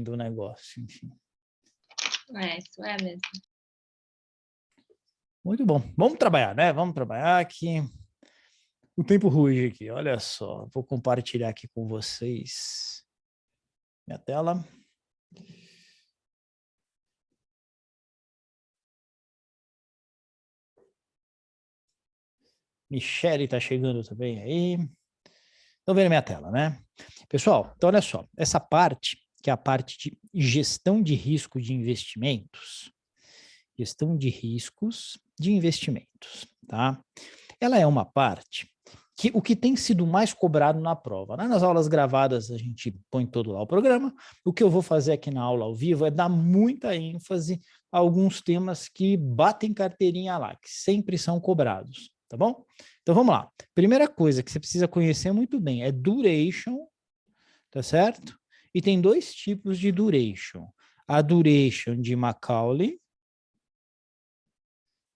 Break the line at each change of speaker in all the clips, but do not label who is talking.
do negócio, enfim.
Isso é mesmo.
Muito bom. Vamos trabalhar, né? Vamos trabalhar aqui. O tempo ruge aqui, olha só. Vou compartilhar aqui com vocês minha tela. Michele está chegando também aí. Estão vendo minha tela, né? Pessoal, então olha só. Essa parte, que é a parte de gestão de risco de investimentos. Gestão de riscos de investimentos, tá? Ela é uma parte que o que tem sido mais cobrado na prova, né? Nas aulas gravadas a gente põe todo lá o programa, o que eu vou fazer aqui na aula ao vivo é dar muita ênfase a alguns temas que batem carteirinha lá, que sempre são cobrados, tá bom? Então vamos lá. Primeira coisa que você precisa conhecer muito bem é duration, tá certo? E tem dois tipos de duration. A duration de Macaulay,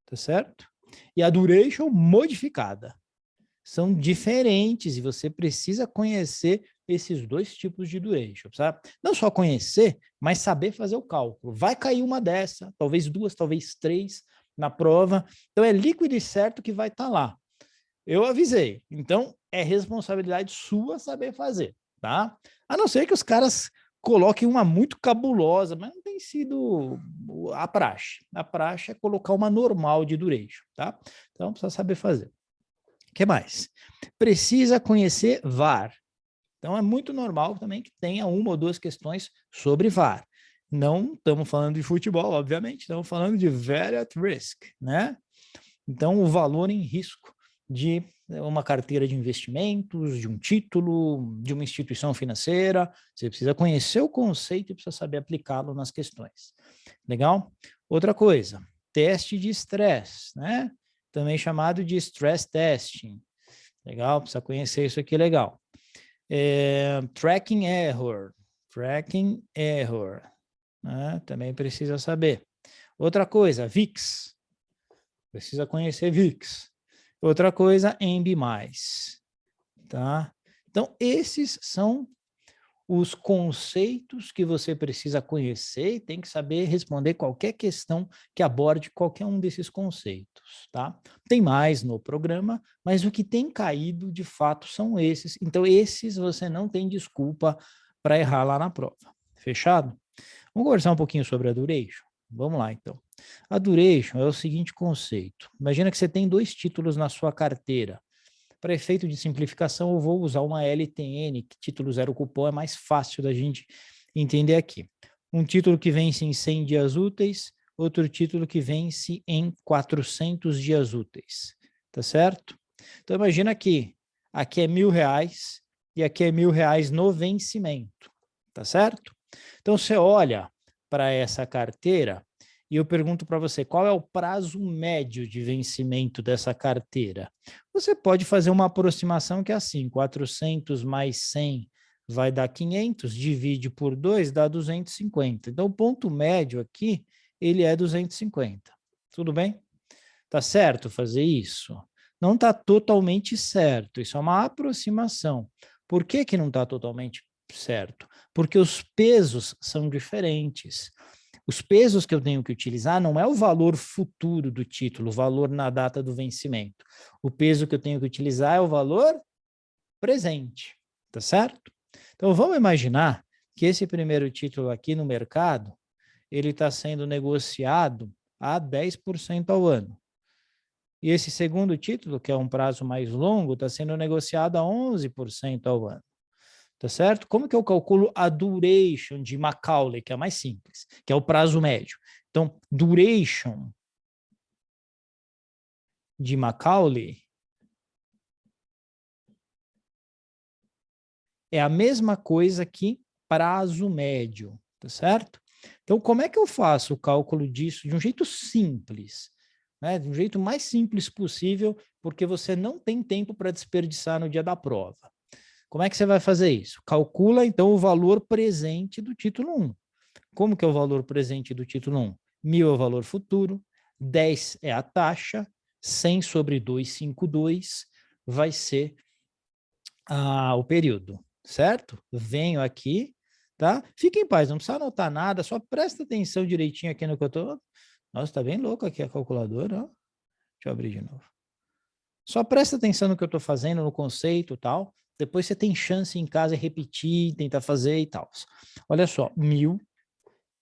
tá certo? E a duration modificada. São diferentes e você precisa conhecer esses dois tipos de duration, sabe? Não só conhecer, mas saber fazer o cálculo. Vai cair uma dessa, talvez duas, talvez três na prova. Então é líquido e certo que vai estar lá. Eu avisei. Então é responsabilidade sua saber fazer, tá? A não ser que os caras coloquem uma muito cabulosa, mas não tem sido a praxe. A praxe é colocar uma normal de duration, tá? Então precisa saber fazer. O que mais? Precisa conhecer VAR. Então, é muito normal também que tenha uma ou duas questões sobre VAR. Não estamos falando de futebol, obviamente, estamos falando de value at risk, né? Então, o valor em risco de uma carteira de investimentos, de um título, de uma instituição financeira. Você precisa conhecer o conceito e precisa saber aplicá-lo nas questões. Legal? Outra coisa, teste de estresse, né? Também chamado de stress testing. Legal, precisa conhecer isso aqui, legal. Tracking error, né? Também precisa saber. Outra coisa, VIX, precisa conhecer VIX. Outra coisa, EMB+, tá? Então, esses são os conceitos que você precisa conhecer e tem que saber responder qualquer questão que aborde qualquer um desses conceitos, tá? Tem mais no programa, mas o que tem caído, de fato, são esses. Então, esses você não tem desculpa para errar lá na prova. Fechado? Vamos conversar um pouquinho sobre a duration? Vamos lá, então. A duration é o seguinte conceito. Imagina que você tem 2 títulos na sua carteira. Para efeito de simplificação, eu vou usar uma LTN, que título zero cupom é mais fácil da gente entender aqui. Um título que vence em 100 dias úteis, outro título que vence em 400 dias úteis, tá certo? Então, imagina que aqui é R$1.000 e aqui é R$1.000 no vencimento, tá certo? Então, você olha para essa carteira e eu pergunto para você, qual é o prazo médio de vencimento dessa carteira? Você pode fazer uma aproximação que é assim, 400 mais 100 vai dar 500, divide por 2, dá 250. Então, o ponto médio aqui, ele é 250. Tudo bem? Tá certo fazer isso? Não está totalmente certo, isso é uma aproximação. Por que que não está totalmente certo? Porque os pesos são diferentes. Os pesos que eu tenho que utilizar não é o valor futuro do título, o valor na data do vencimento. O peso que eu tenho que utilizar é o valor presente, tá certo? Então, vamos imaginar que esse primeiro título aqui no mercado, ele está sendo negociado a 10% ao ano. E esse segundo título, que é um prazo mais longo, está sendo negociado a 11% ao ano. Tá certo? Como que eu calculo a duration de Macaulay, que é a mais simples, que é o prazo médio? Então, duration de Macaulay é a mesma coisa que prazo médio, tá certo? Então, como é que eu faço o cálculo disso de um jeito simples, né? De um jeito mais simples possível, porque você não tem tempo para desperdiçar no dia da prova. Como é que você vai fazer isso? Calcula, então, o valor presente do título 1. Como que é o valor presente do título 1? 1.000 é o valor futuro, 10 é a taxa, 100 sobre 252 vai ser o período, certo? Venho aqui, tá? Fique em paz, não precisa anotar nada, só presta atenção direitinho aqui no que eu tô... Nossa, tá bem louco aqui a calculadora, ó. Deixa eu abrir de novo. Só presta atenção no que eu estou fazendo, no conceito e tal. Depois você tem chance em casa de repetir, tentar fazer e tal. Olha só, 1.000,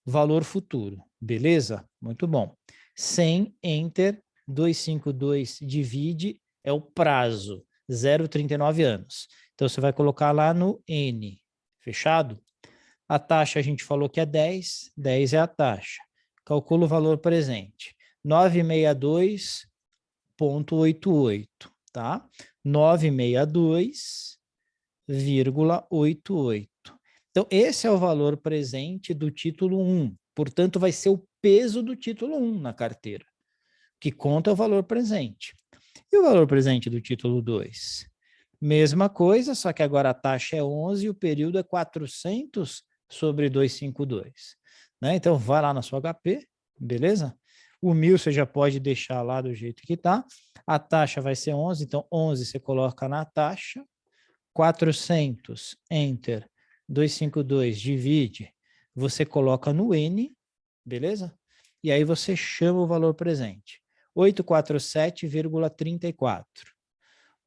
valor futuro. Beleza? Muito bom. 100, enter, 252, divide, é o prazo, 0,39 anos. Então, você vai colocar lá no N. Fechado? A taxa a gente falou que é 10, 10 é a taxa. Calcula o valor presente. 962,88, tá? 962,88. Então, esse é o valor presente do título 1. Portanto, vai ser o peso do título 1 na carteira, que conta o valor presente. E o valor presente do título 2? Mesma coisa, só que agora a taxa é 11 e o período é 400 sobre 252. Né? Então, vai lá na sua HP, beleza? O 1.000 você já pode deixar lá do jeito que está. A taxa vai ser 11, então 11 você coloca na taxa. 400, enter, 252, divide, você coloca no N, beleza? E aí você chama o valor presente. 847,34.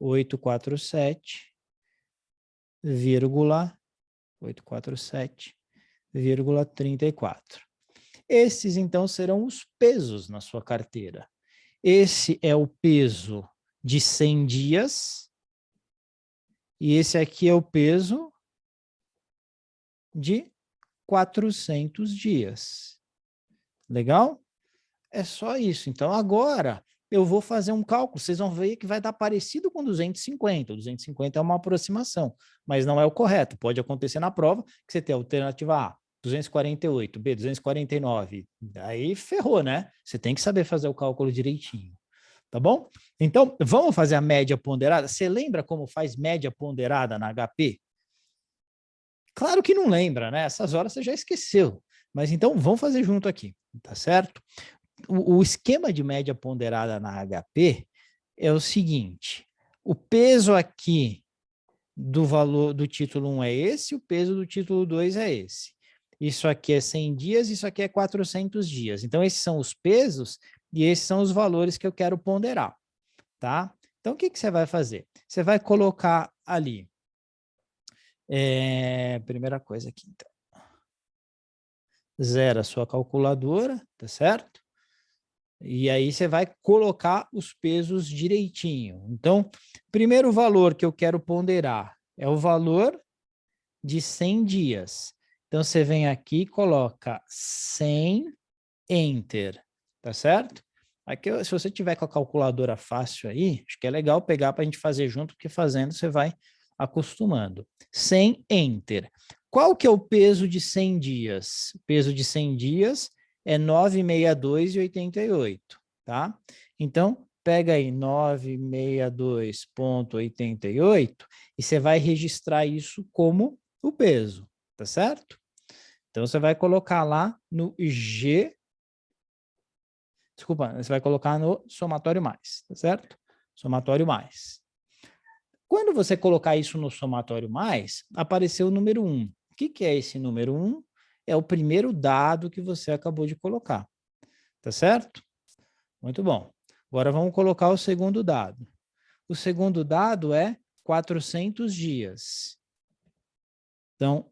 847,34. Esses, então, serão os pesos na sua carteira. Esse é o peso de 100 dias e esse aqui é o peso de 400 dias. Legal? É só isso. Então, agora eu vou fazer um cálculo. Vocês vão ver que vai dar parecido com 250. O 250 é uma aproximação, mas não é o correto. Pode acontecer na prova que você tem a alternativa A, 248, B, 249. Aí ferrou, né? Você tem que saber fazer o cálculo direitinho. Tá bom? Então, vamos fazer a média ponderada? Você lembra como faz média ponderada na HP? Claro que não lembra, né? Essas horas você já esqueceu. Mas então, vamos fazer junto aqui, tá certo? O esquema de média ponderada na HP é o seguinte: o peso aqui do valor do título 1 é esse, o peso do título 2 é esse. Isso aqui é 100 dias, isso aqui é 400 dias. Então, esses são os pesos e esses são os valores que eu quero ponderar, tá? Então, o que você vai fazer? Você vai colocar ali. Primeira coisa aqui, então. Zera a sua calculadora, tá certo? E aí você vai colocar os pesos direitinho. Então, primeiro valor que eu quero ponderar é o valor de 100 dias. Então, você vem aqui e coloca 100, enter, tá certo? Aqui, se você tiver com a calculadora fácil aí, acho que é legal pegar para a gente fazer junto, porque fazendo você vai acostumando. 100, enter. Qual que é o peso de 100 dias? O peso de 100 dias é 962,88, tá? Então, pega aí 962,88 e você vai registrar isso como o peso, tá certo? Então, você vai colocar lá no G... Desculpa, você vai colocar no somatório mais, tá certo? Somatório mais. Quando você colocar isso no somatório mais, apareceu o número 1. O que é esse número 1? É o primeiro dado que você acabou de colocar. Tá certo? Muito bom. Agora vamos colocar o segundo dado. O segundo dado é 400 dias. Então,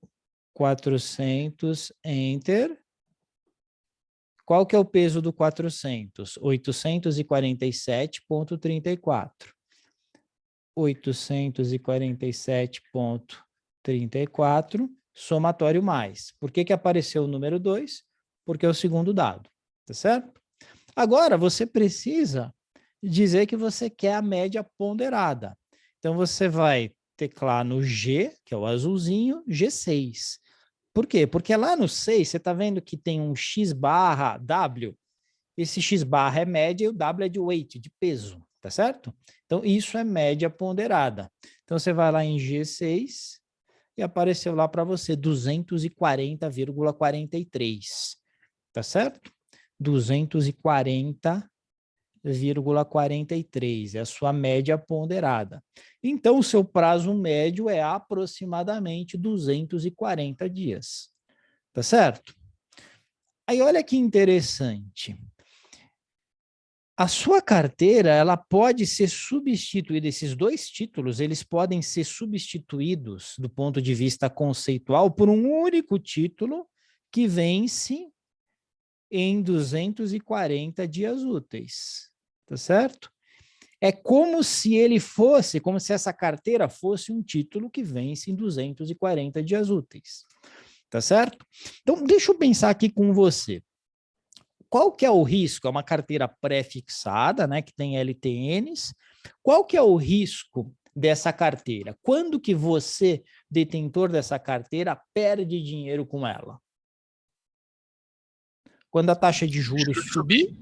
400, enter. Qual que é o peso do 400? 847,34. 847,34, somatório mais. Por que apareceu o número 2? Porque é o segundo dado, tá certo? Agora, você precisa dizer que você quer a média ponderada. Então, você vai teclar no G, que é o azulzinho, G6. Por quê? Porque lá no 6, você está vendo que tem um X barra W. Esse X barra é média e o W é de weight, de peso, tá certo? Então, isso é média ponderada. Então, você vai lá em G6 e apareceu lá para você 240,43, tá certo? 240,43 é a sua média ponderada. Então, o seu prazo médio é aproximadamente 240 dias, Tá certo? Aí olha que interessante. A sua carteira, ela pode ser substituída, esses dois títulos, eles podem ser substituídos do ponto de vista conceitual por um único título que vence em 240 dias úteis, tá certo? É como se ele fosse, como se essa carteira fosse um título que vence em 240 dias úteis, tá certo? Então, deixa eu pensar aqui com você. Qual que é o risco? É uma carteira pré-fixada, né, que tem LTNs. Qual que é o risco dessa carteira? Quando que você, detentor dessa carteira, perde dinheiro com ela? Quando a taxa de juros subir?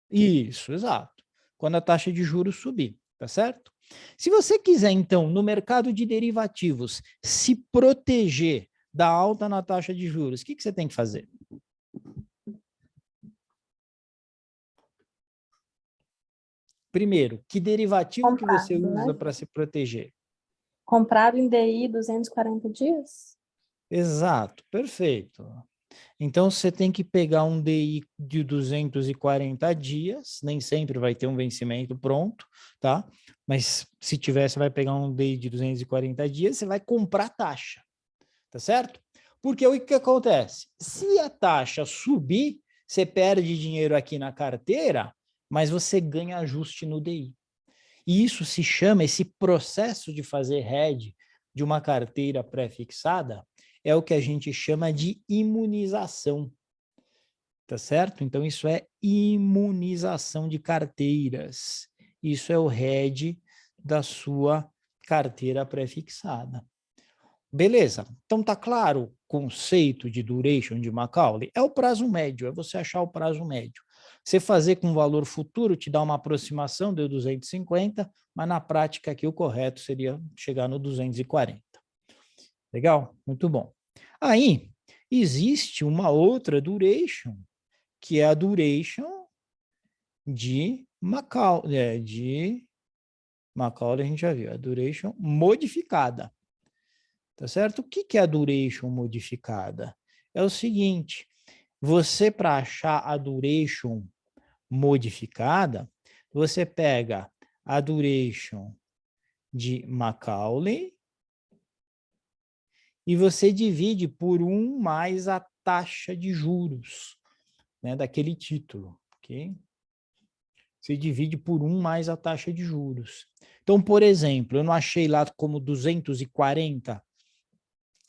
Isso, exato. Quando a taxa de juros subir, tá certo? Se você quiser, então, no mercado de derivativos, se proteger da alta na taxa de juros, o que você tem que fazer? Primeiro, que derivativo que você usa, né, para se proteger?
Comprado em DI 240 dias?
Exato, perfeito. Então, você tem que pegar um DI de 240 dias, nem sempre vai ter um vencimento pronto, tá? Mas se tiver, você vai pegar um DI de 240 dias, você vai comprar taxa, tá certo? Porque o que acontece? Se a taxa subir, você perde dinheiro aqui na carteira, mas você ganha ajuste no DI. E isso se chama, esse processo de fazer hedge de uma carteira pré-fixada, é o que a gente chama de imunização, tá certo? Então, isso é imunização de carteiras. Isso é o hedge da sua carteira pré-fixada. Beleza, então tá claro o conceito de duration de Macaulay? É o prazo médio, é você achar o prazo médio. Você fazer com valor futuro te dá uma aproximação, deu 250, mas na prática aqui o correto seria chegar no 240. Legal? Muito bom. Aí, existe uma outra duration, que é a duration de Macaulay. Macaulay a gente já viu, a duration modificada. Tá certo? O que é a duration modificada? É o seguinte, você para achar a duration modificada, você pega a duration de Macaulay e você divide por 1 mais a taxa de juros, né, daquele título, ok? Você divide por 1 mais a taxa de juros. Então, por exemplo, eu não achei lá como 240,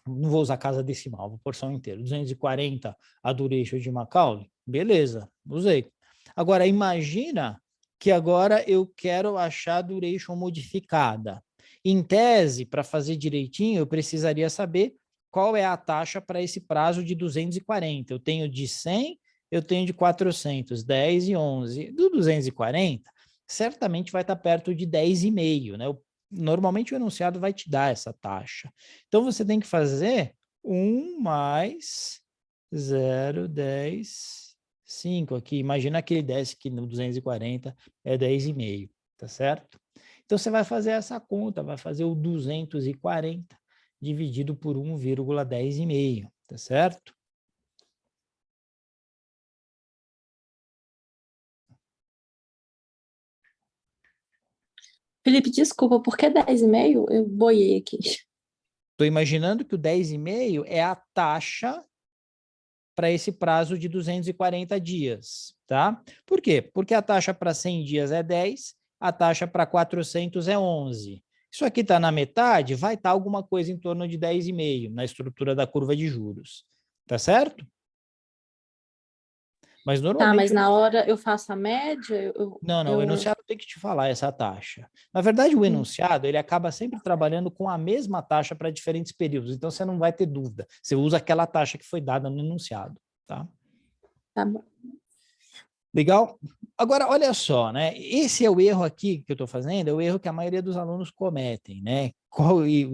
não vou usar casa decimal, vou porção inteira, 240 a duration de Macaulay, beleza, usei. Agora, imagina que agora eu quero achar a duration modificada. Em tese, para fazer direitinho, eu precisaria saber qual é a taxa para esse prazo de 240. Eu tenho de 100, eu tenho de 400, 10 e 11. Do 240, certamente vai estar perto de 10,5, né? Normalmente o enunciado vai te dar essa taxa. Então, você tem que fazer 1 mais 0,10, 5 aqui. Imagina aquele 10 que no 240 é 10,5, tá certo? Então, você vai fazer essa conta, vai fazer o 240 dividido por 1,10,5, tá certo?
Felipe, desculpa, por que 10,5? Eu boiei aqui.
Estou imaginando que o 10,5 é a taxa para esse prazo de 240 dias, tá? Por quê? Porque a taxa para 100 dias é 10, a taxa para 400 é 11. Isso aqui está na metade, vai estar alguma coisa em torno de 10,5 na estrutura da curva de juros, tá certo? Mas normalmente...
Tá, mas na hora eu faço a média?
Não, o enunciado tem que te falar essa taxa. Na verdade, o enunciado, ele acaba sempre trabalhando com a mesma taxa para diferentes períodos, então você não vai ter dúvida. Você usa aquela taxa que foi dada no enunciado, tá?
Tá bom.
Legal? Agora, olha só, né? Esse é o erro aqui que eu estou fazendo, é o erro que a maioria dos alunos cometem, né?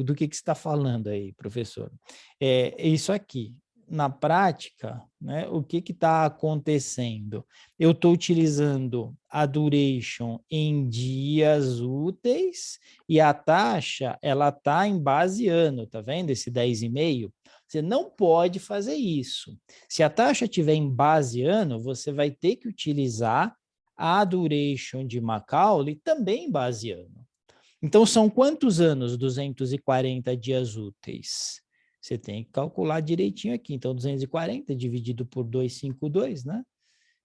Do que você está falando aí, professor? É isso aqui. Na prática, né, o que está acontecendo? Eu estou utilizando a duration em dias úteis e a taxa, ela está em base ano, tá vendo? Esse 10,5. Você não pode fazer isso. Se a taxa estiver em base ano, você vai ter que utilizar a duration de Macaulay também em base ano. Então, são quantos anos 240 dias úteis? Você tem que calcular direitinho aqui. Então, 240 dividido por 252, né?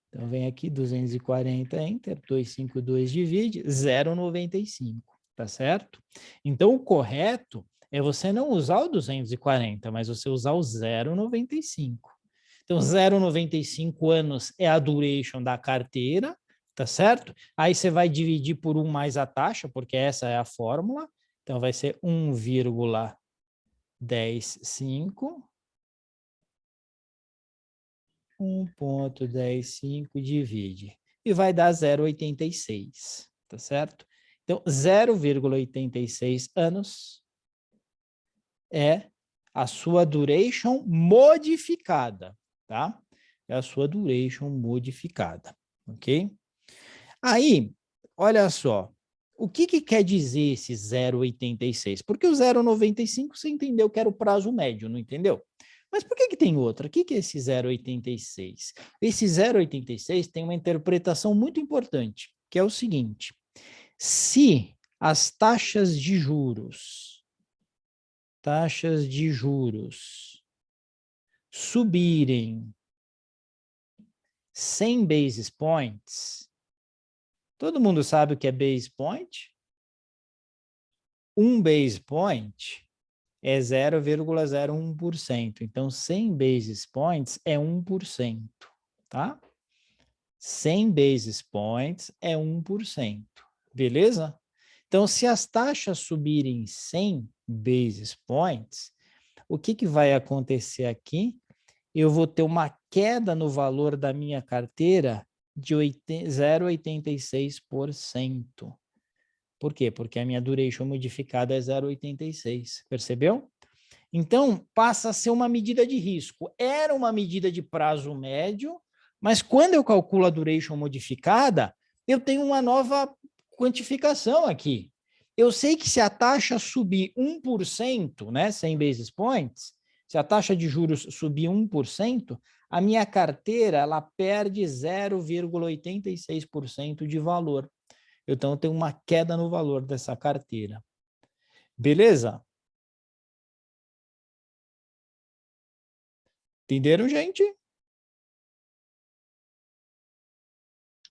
Então, vem aqui 240, enter, 252 divide, 0,95, tá certo? Então, o correto é você não usar o 240, mas você usar o 0,95. Então, 0,95 anos é a duration da carteira, tá certo? Aí você vai dividir por 1 mais a taxa, porque essa é a fórmula. Então, vai ser 1,105. 1,105 divide. E vai dar 0,86, tá certo? Então, 0,86 anos é a sua duration modificada, tá? É a sua duration modificada, ok? Aí, olha só, o que quer dizer esse 0,86? Porque o 0,95 você entendeu que era o prazo médio, não entendeu? Mas por que tem outra? O que é esse 0,86? Esse 0,86 tem uma interpretação muito importante, que é o seguinte: se as taxas de juros subirem 100 basis points, todo mundo sabe o que é base point? Um base point é 0,01%. Então, 100 basis points é 1%, tá? 100 basis points é 1%, beleza? Então, se as taxas subirem 100 basis points, o que vai acontecer aqui? Eu vou ter uma queda no valor da minha carteira de 0,86%. Por quê? Porque a minha duration modificada é 0,86, percebeu? Então, passa a ser uma medida de risco. Era uma medida de prazo médio, mas quando eu calculo a duration modificada, eu tenho uma nova quantificação aqui. Eu sei que se a taxa subir 1%, né, 100 basis points, se a taxa de juros subir 1%, a minha carteira ela perde 0,86% de valor. Então, eu tenho uma queda no valor dessa carteira. Beleza? Entenderam, gente?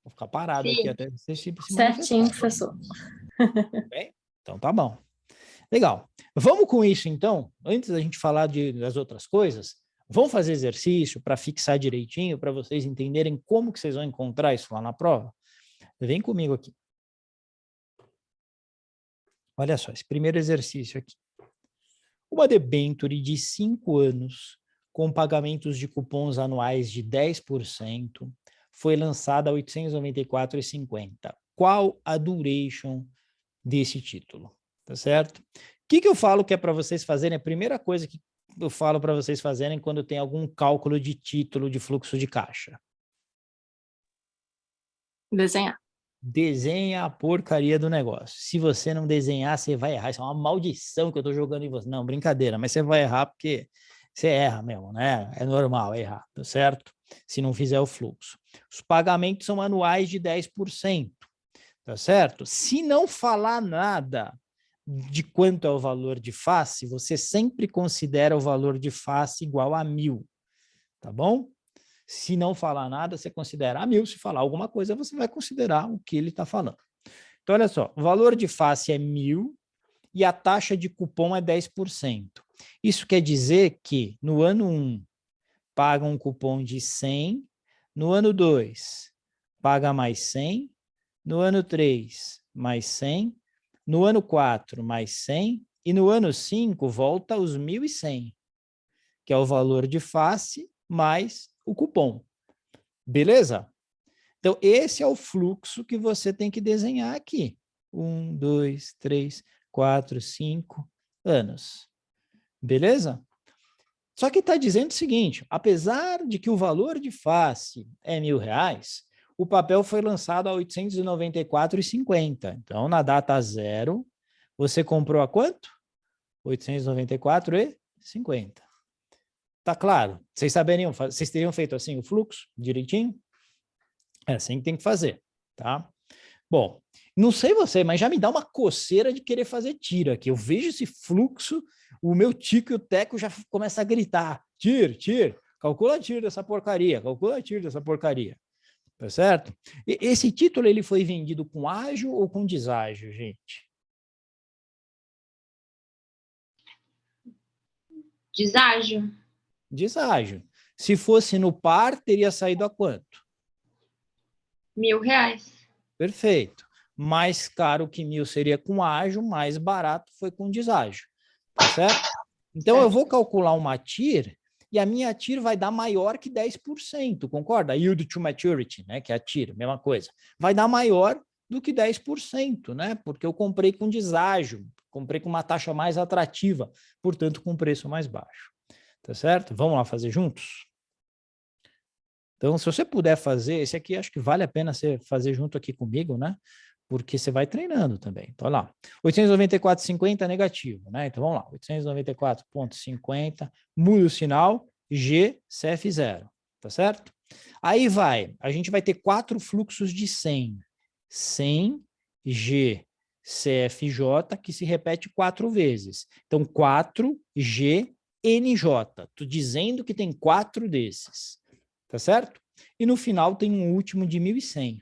Vou ficar parado aqui
Sim.
até vocês se
Certinho,
manifestarem.
professor.
Bem? Então, tá bom. Legal. Vamos com isso, então. Antes da gente falar das outras coisas, vamos fazer exercício para fixar direitinho, para vocês entenderem como que vocês vão encontrar isso lá na prova? Vem comigo aqui. Olha só, esse primeiro exercício aqui. Uma debênture de 5 anos, com pagamentos de cupons anuais de 10%, foi lançada a R$ 894,50. Qual a duration desse título? Tá certo? O que eu falo que é para vocês fazerem? A primeira coisa que eu falo para vocês fazerem quando tem algum cálculo de título de fluxo de caixa.
Desenhar.
Desenha a porcaria do negócio. Se você não desenhar, você vai errar. Isso é uma maldição que eu estou jogando em você. Não, brincadeira, mas você vai errar porque você erra mesmo, né? É normal errar, tá certo? Se não fizer o fluxo. Os pagamentos são anuais de 10%, tá certo? Se não falar nada de quanto é o valor de face, você sempre considera o valor de face igual a 1.000, tá bom? Se não falar nada, você considera 1.000. Se falar alguma coisa, você vai considerar o que ele está falando. Então, olha só, o valor de face é 1.000 e a taxa de cupom é 10%. Isso quer dizer que no ano 1, paga um cupom de 100, no ano 2, paga mais 100, no ano 3, mais 100, no ano 4, mais 100, e no ano 5, volta aos 1.100, que é o valor de face mais o cupom. Beleza? Então, esse é o fluxo que você tem que desenhar aqui. 1, 2, 3, 4, 5 anos. Beleza? Só que está dizendo o seguinte, apesar de que o valor de face é R$ 1.000, o papel foi lançado a R$ 894,50. Então, na data 0, você comprou a quanto? R$ 894,50. Tá claro? Vocês teriam feito assim o fluxo direitinho? É assim que tem que fazer, tá? Bom, não sei você, mas já me dá uma coceira de querer fazer tira aqui. Eu vejo esse fluxo, o meu tico e o teco já começa a gritar: tir, calcula tir dessa porcaria, calcula tir dessa porcaria. Tá certo? Esse título ele foi vendido com ágio ou com deságio, gente?
Deságio.
Deságio. Se fosse no par, teria saído a quanto?
R$ 1.000.
Perfeito. Mais caro que 1.000 seria com ágio, mais barato foi com deságio. Tá certo? Então, eu vou calcular uma TIR e a minha TIR vai dar maior que 10%, concorda? Yield to maturity, né, que é a TIR, mesma coisa. Vai dar maior do que 10%, né? Porque eu comprei com deságio, comprei com uma taxa mais atrativa, portanto, com preço mais baixo. Tá certo? Vamos lá fazer juntos? Então, se você puder fazer, esse aqui acho que vale a pena você fazer junto aqui comigo, né? Porque você vai treinando também. Então, olha lá. 894,50 negativo, né? Então, vamos lá. 894,50, muda o sinal, G, CF0, tá certo? Aí a gente vai ter 4 fluxos de 100. 100, G, CFJ, que se repete 4 vezes. Então, 4G, NJ. Estou dizendo que tem 4 desses, tá certo? E no final tem um último de 1.100.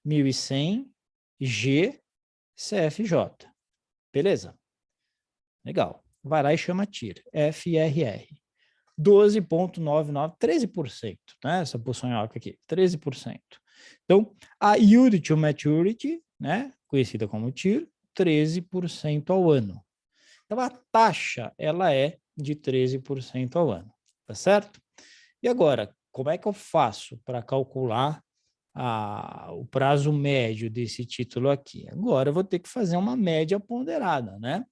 1.100, G, CFJ. Beleza? Legal. Vai lá e chama TIR. FRR. 12,99, 13%, né? Essa poçonhoca aqui, 13%. Então, a Yield to Maturity, né? Conhecida como TIR, 13% ao ano. Então, a taxa, ela é de 13% ao ano, tá certo? E agora, como é que eu faço para calcular o prazo médio desse título aqui? Agora eu vou ter que fazer uma média ponderada, né?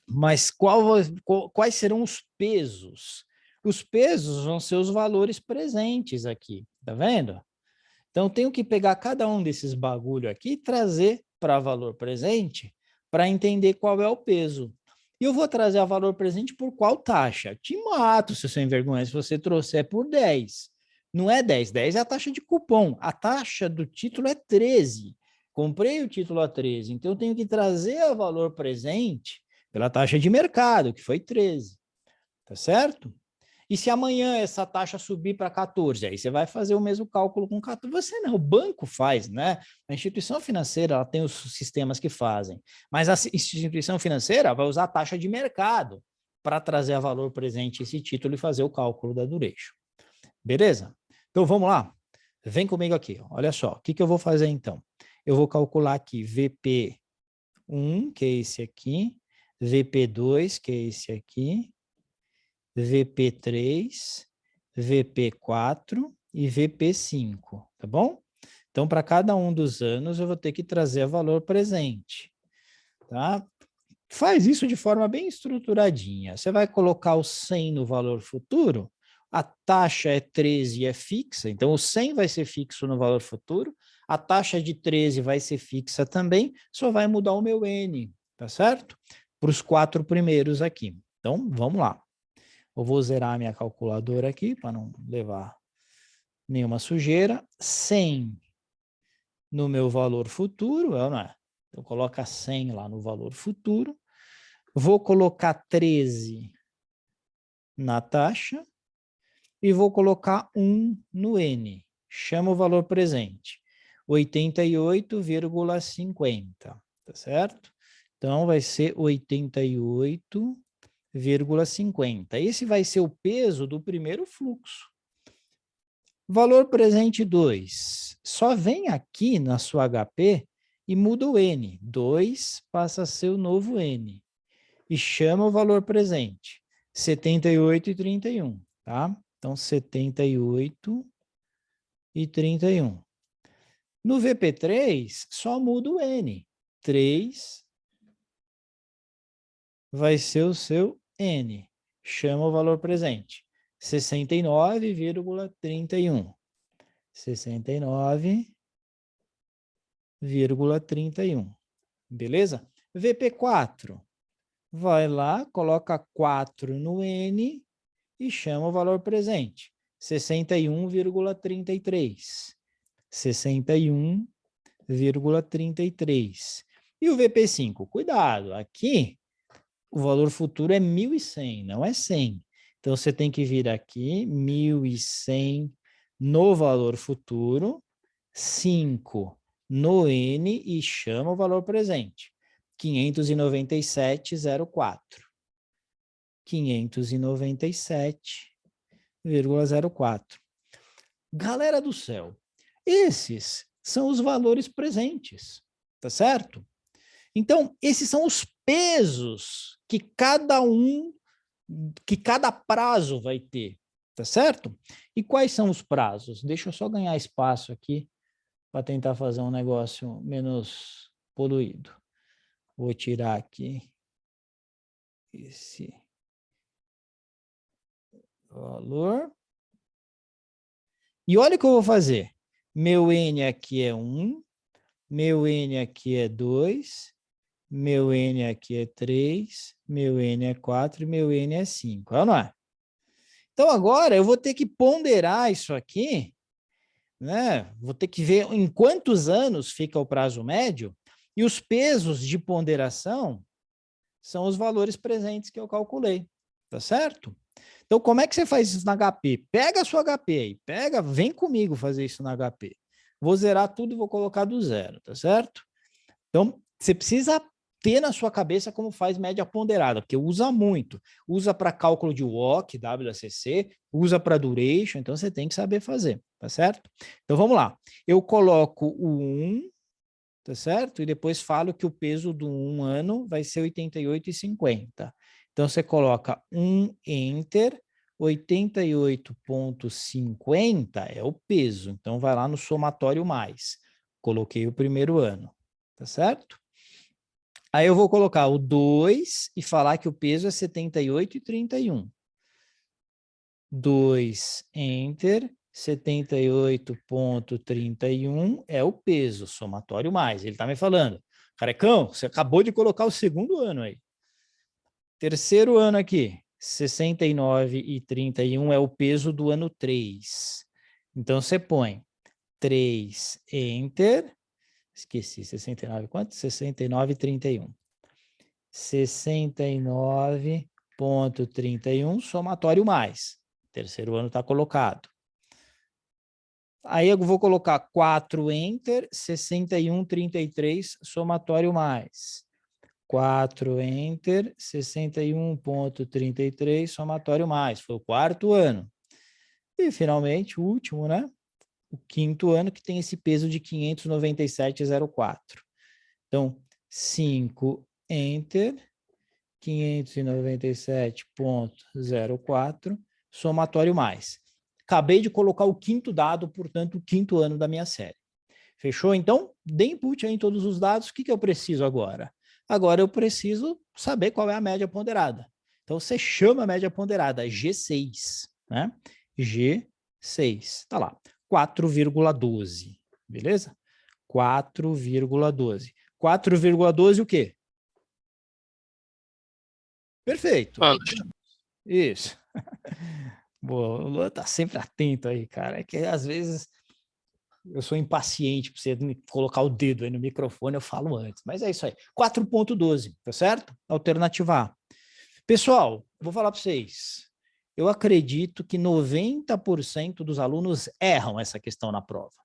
Mas quais serão os pesos? Os pesos vão ser os valores presentes aqui, tá vendo? Então, eu tenho que pegar cada um desses bagulho aqui e trazer para valor presente para entender qual é o peso. E eu vou trazer a valor presente por qual taxa? Te mato, se você envergonha, se você trouxer por 10. Não é 10, 10 é a taxa de cupom. A taxa do título é 13. Comprei o título a 13, então eu tenho que trazer a valor presente pela taxa de mercado, que foi 13. Tá certo? E se amanhã essa taxa subir para 14, aí você vai fazer o mesmo cálculo com 14. Você não, o banco faz, né? A instituição financeira ela tem os sistemas que fazem, mas a instituição financeira vai usar a taxa de mercado para trazer a valor presente esse título e fazer o cálculo da duration. Beleza? Então vamos lá. Vem comigo aqui. Olha só, o que eu vou fazer então? Eu vou calcular aqui VP1, que é esse aqui, VP2, que é esse aqui, VP3, VP4 e VP5, tá bom? Então, para cada um dos anos, eu vou ter que trazer valor presente, tá? Faz isso de forma bem estruturadinha. Você vai colocar o 100 no valor futuro, a taxa é 13 e é fixa, então o 100 vai ser fixo no valor futuro, a taxa de 13 vai ser fixa também, só vai mudar o meu N, tá certo? Para os 4 primeiros aqui. Então, vamos lá. Eu vou zerar a minha calculadora aqui para não levar nenhuma sujeira. 100 no meu valor futuro, não é? Eu coloco 100 lá no valor futuro. Vou colocar 13 na taxa e vou colocar 1 no N. Chama o valor presente. 88,50, tá certo? Então, vai ser 88,50. Esse vai ser o peso do primeiro fluxo. Valor presente 2. Só vem aqui na sua HP e muda o N. 2 passa a ser o novo N. E chama o valor presente. 78,31, tá? Então, 78,31. No VP3, só muda o N. 3 vai ser o seu N. Chama o valor presente. 69,31. 69,31. Beleza? VP4. Vai lá, coloca 4 no N e chama o valor presente. 61,33. 61,33. E o VP5? Cuidado, aqui o valor futuro é 1.100, não é 100. Então, você tem que vir aqui, 1.100 no valor futuro, 5 no N e chama o valor presente. 597,04. 597,04. Galera do céu, esses são os valores presentes, tá certo? Então, esses são os pesos que cada prazo vai ter, tá certo? E quais são os prazos? Deixa eu só ganhar espaço aqui para tentar fazer um negócio menos poluído. Vou tirar aqui esse valor. E olha o que eu vou fazer. Meu N aqui é 1, meu N aqui é 2, meu N aqui é 3, meu N é 4 e meu N é 5. É ou não é? Então, agora eu vou ter que ponderar isso aqui, né? Vou ter que ver em quantos anos fica o prazo médio e os pesos de ponderação são os valores presentes que eu calculei, tá certo? Então, como é que você faz isso na HP? Pega a sua HP aí, vem comigo fazer isso na HP. Vou zerar tudo e vou colocar do zero, tá certo? Então, você precisa ter na sua cabeça como faz média ponderada, porque usa muito. Usa para cálculo de WOC, WACC, usa para duration, então você tem que saber fazer, tá certo? Então, vamos lá. Eu coloco o 1, tá certo? E depois falo que o peso do 1 ano vai ser 88,50. Então, você coloca 1 Enter, 88,50 é o peso. Então, vai lá no somatório mais. Coloquei o primeiro ano, tá certo? Aí eu vou colocar o 2 e falar que o peso é 78,31. 2 Enter, 78,31 é o peso, somatório mais. Ele está me falando, Carecão, você acabou de colocar o segundo ano aí. Terceiro ano aqui, 69,31 é o peso do ano 3. Então, você põe 3, Enter, esqueci, 69, quanto? 69,31. 69,31, somatório mais. Terceiro ano está colocado. Aí eu vou colocar 4, Enter, 61,33, somatório mais. 4, Enter, 61,33, somatório mais. Foi o quarto ano. E, finalmente, o último, né? O quinto ano, que tem esse peso de 597,04. Então, 5, Enter, 597,04, somatório mais. Acabei de colocar o quinto dado, portanto, o quinto ano da minha série. Fechou? Então, dê input aí em todos os dados. O que eu preciso agora? Agora eu preciso saber qual é a média ponderada. Então, você chama a média ponderada G6, né? G6, tá lá, 4,12, beleza? 4,12. 4,12 o quê? Perfeito. Isso. Boa, o Luan tá sempre atento aí, cara. É que às vezes eu sou impaciente para você colocar o dedo aí no microfone, eu falo antes. Mas é isso aí. 4,12, tá certo? Alternativa A. Pessoal, vou falar para vocês. Eu acredito que 90% dos alunos erram essa questão na prova.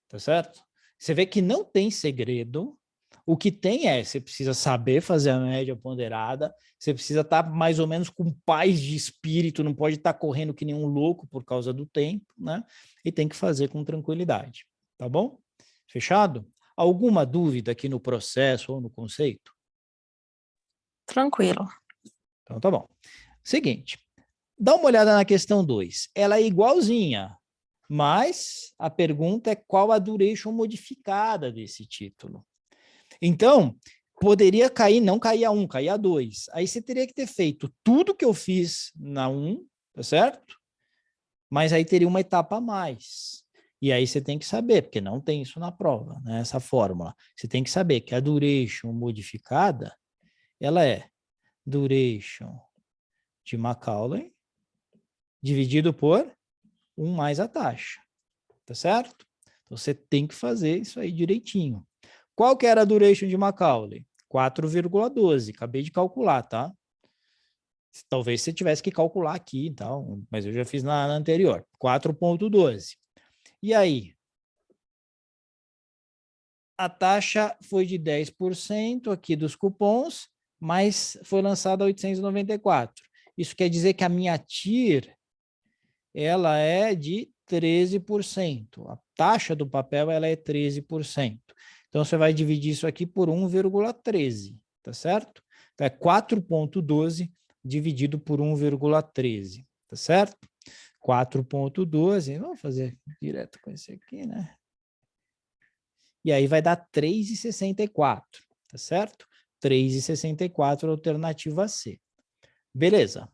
Tá certo? Você vê que não tem segredo. O que tem você precisa saber fazer a média ponderada, você precisa estar mais ou menos com paz de espírito, não pode estar correndo que nem um louco por causa do tempo, né? E tem que fazer com tranquilidade, tá bom? Fechado? Alguma dúvida aqui no processo ou no conceito?
Tranquilo.
Então tá bom. Seguinte, dá uma olhada na questão 2. Ela é igualzinha, mas a pergunta é qual a duration modificada desse título. Então, poderia cair, não cair a 1, cair a 2. Aí você teria que ter feito tudo que eu fiz na 1, tá certo? Mas aí teria uma etapa a mais. E aí você tem que saber, porque não tem isso na prova, né? Essa fórmula. Você tem que saber que a duration modificada, ela é duration de Macaulay dividido por 1 mais a taxa, tá certo? Então, você tem que fazer isso aí direitinho. Qual que era a duration de Macaulay? 4,12, acabei de calcular, tá? Talvez você tivesse que calcular aqui e tal, mas eu já fiz na anterior, 4,12. E aí? A taxa foi de 10% aqui dos cupons, mas foi lançada a 894. Isso quer dizer que a minha TIR, ela é de 13%. A taxa do papel, ela é 13%. Então, você vai dividir isso aqui por 1,13, tá certo? Então, é 4,12 dividido por 1,13, tá certo? 4,12, vamos fazer direto com esse aqui, né? E aí vai dar 3,64, tá certo? 3,64, alternativa C. Beleza.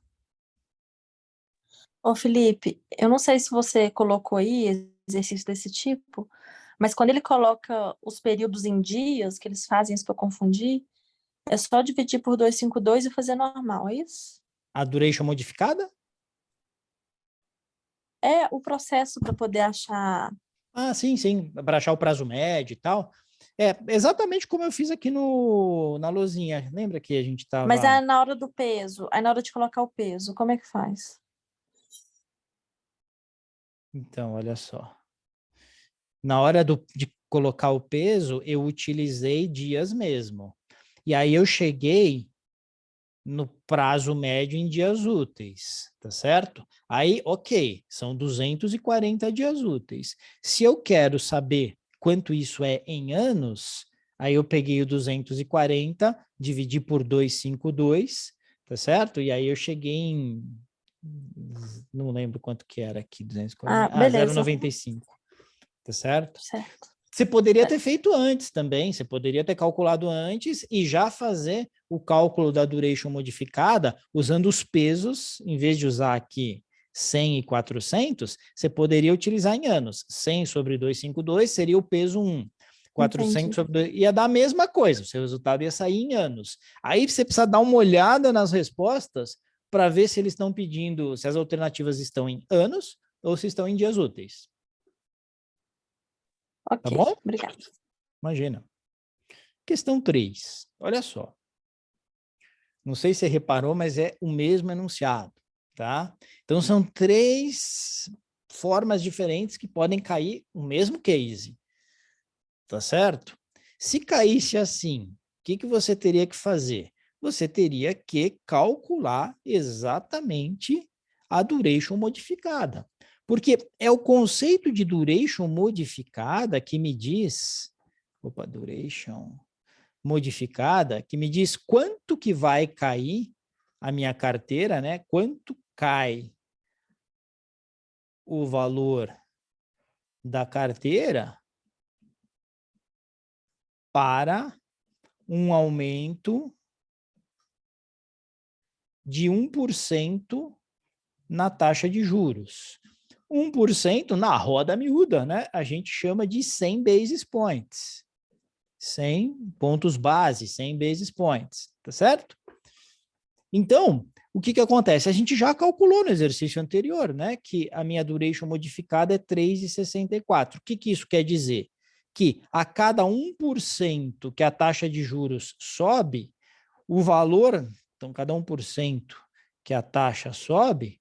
Ô, Felipe, eu não sei se você colocou aí exercício desse tipo, mas quando ele coloca os períodos em dias, que eles fazem isso para confundir, é só dividir por 252 e fazer normal, é isso?
A duration modificada?
É o processo para poder achar.
Ah, sim, sim, para achar o prazo médio e tal. É exatamente como eu fiz aqui na lousinha. Lembra que a gente
Mas
estava...
é na hora do peso, aí na hora de colocar o peso, como é que faz?
Então, olha só. Na hora de colocar o peso, eu utilizei dias mesmo. E aí eu cheguei no prazo médio em dias úteis, tá certo? Aí, ok, são 240 dias úteis. Se eu quero saber quanto isso é em anos, aí eu peguei o 240, dividi por 252, tá certo? E aí eu cheguei em... não lembro quanto que era aqui, 240...
Ah, beleza.
0,95, tá certo?
Certo.
Você poderia ter feito antes também, você poderia ter calculado antes e já fazer o cálculo da duration modificada usando os pesos, em vez de usar aqui 100 e 400, você poderia utilizar em anos. 100 sobre 252 seria o peso 1. 400
Entendi.
sobre 2, ia dar a mesma coisa, o seu resultado ia sair em anos. Aí você precisa dar uma olhada nas respostas para ver se eles estão pedindo, se as alternativas estão em anos ou se estão em dias úteis.
Ok,
Tá bom?
obrigada.
Imagina. Questão 3. Olha só. Não sei se você reparou, mas é o mesmo enunciado, tá? Então, são 3 formas diferentes que podem cair o mesmo case, tá certo? Se caísse assim, o que você teria que fazer? Você teria que calcular exatamente a duration modificada. Porque é o conceito de duration modificada que me diz... Opa, duration modificada, que me diz quanto que vai cair a minha carteira, né? Quanto cai o valor da carteira para um aumento de 1% na taxa de juros. 1% na roda miúda, né? A gente chama de 100 basis points. 100 pontos base, 100 basis points, tá certo? Então, o que acontece? A gente já calculou no exercício anterior, né, que a minha duration modificada é 3,64. O que isso quer dizer? Que a cada 1% que a taxa de juros sobe, o valor, então cada 1% que a taxa sobe,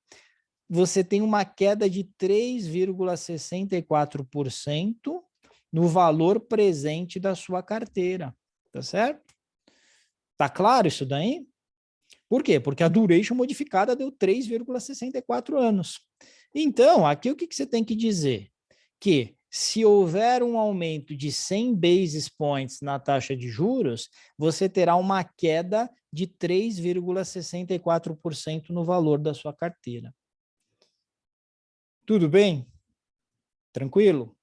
você tem uma queda de 3,64% no valor presente da sua carteira, tá certo? Tá claro isso daí? Por quê? Porque a duration modificada deu 3,64 anos. Então, aqui o que você tem que dizer? Que se houver um aumento de 100 basis points na taxa de juros, você terá uma queda de 3,64% no valor da sua carteira. Tudo bem? Tranquilo?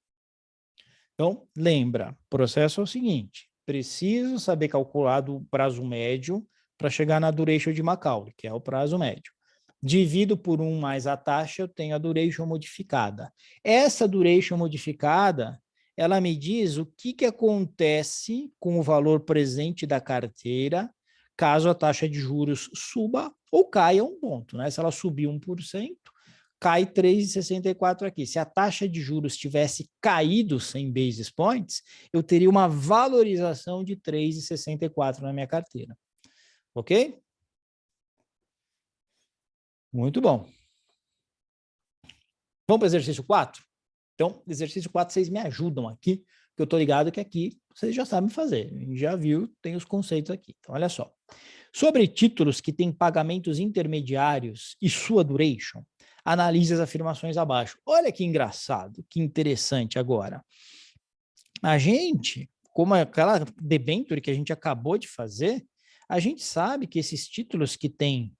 Então, lembra, o processo é o seguinte, preciso saber calcular o prazo médio para chegar na duration de Macaulay, que é o prazo médio. Divido por 1 mais a taxa, eu tenho a duration modificada. Essa duration modificada, ela me diz o que acontece com o valor presente da carteira, caso a taxa de juros suba ou caia 1 ponto, né? Se ela subir 1%, cai 3,64 aqui. Se a taxa de juros tivesse caído 100 basis points, eu teria uma valorização de 3,64 na minha carteira. Ok? Muito bom. Vamos para o exercício 4? Então, exercício 4, vocês me ajudam aqui, porque eu estou ligado que aqui vocês já sabem fazer. Já viu, tem os conceitos aqui. Então, olha só. Sobre títulos que têm pagamentos intermediários e sua duration, analise as afirmações abaixo. Olha que engraçado, que interessante agora. A gente, como aquela debenture que a gente acabou de fazer, a gente sabe que esses títulos que têm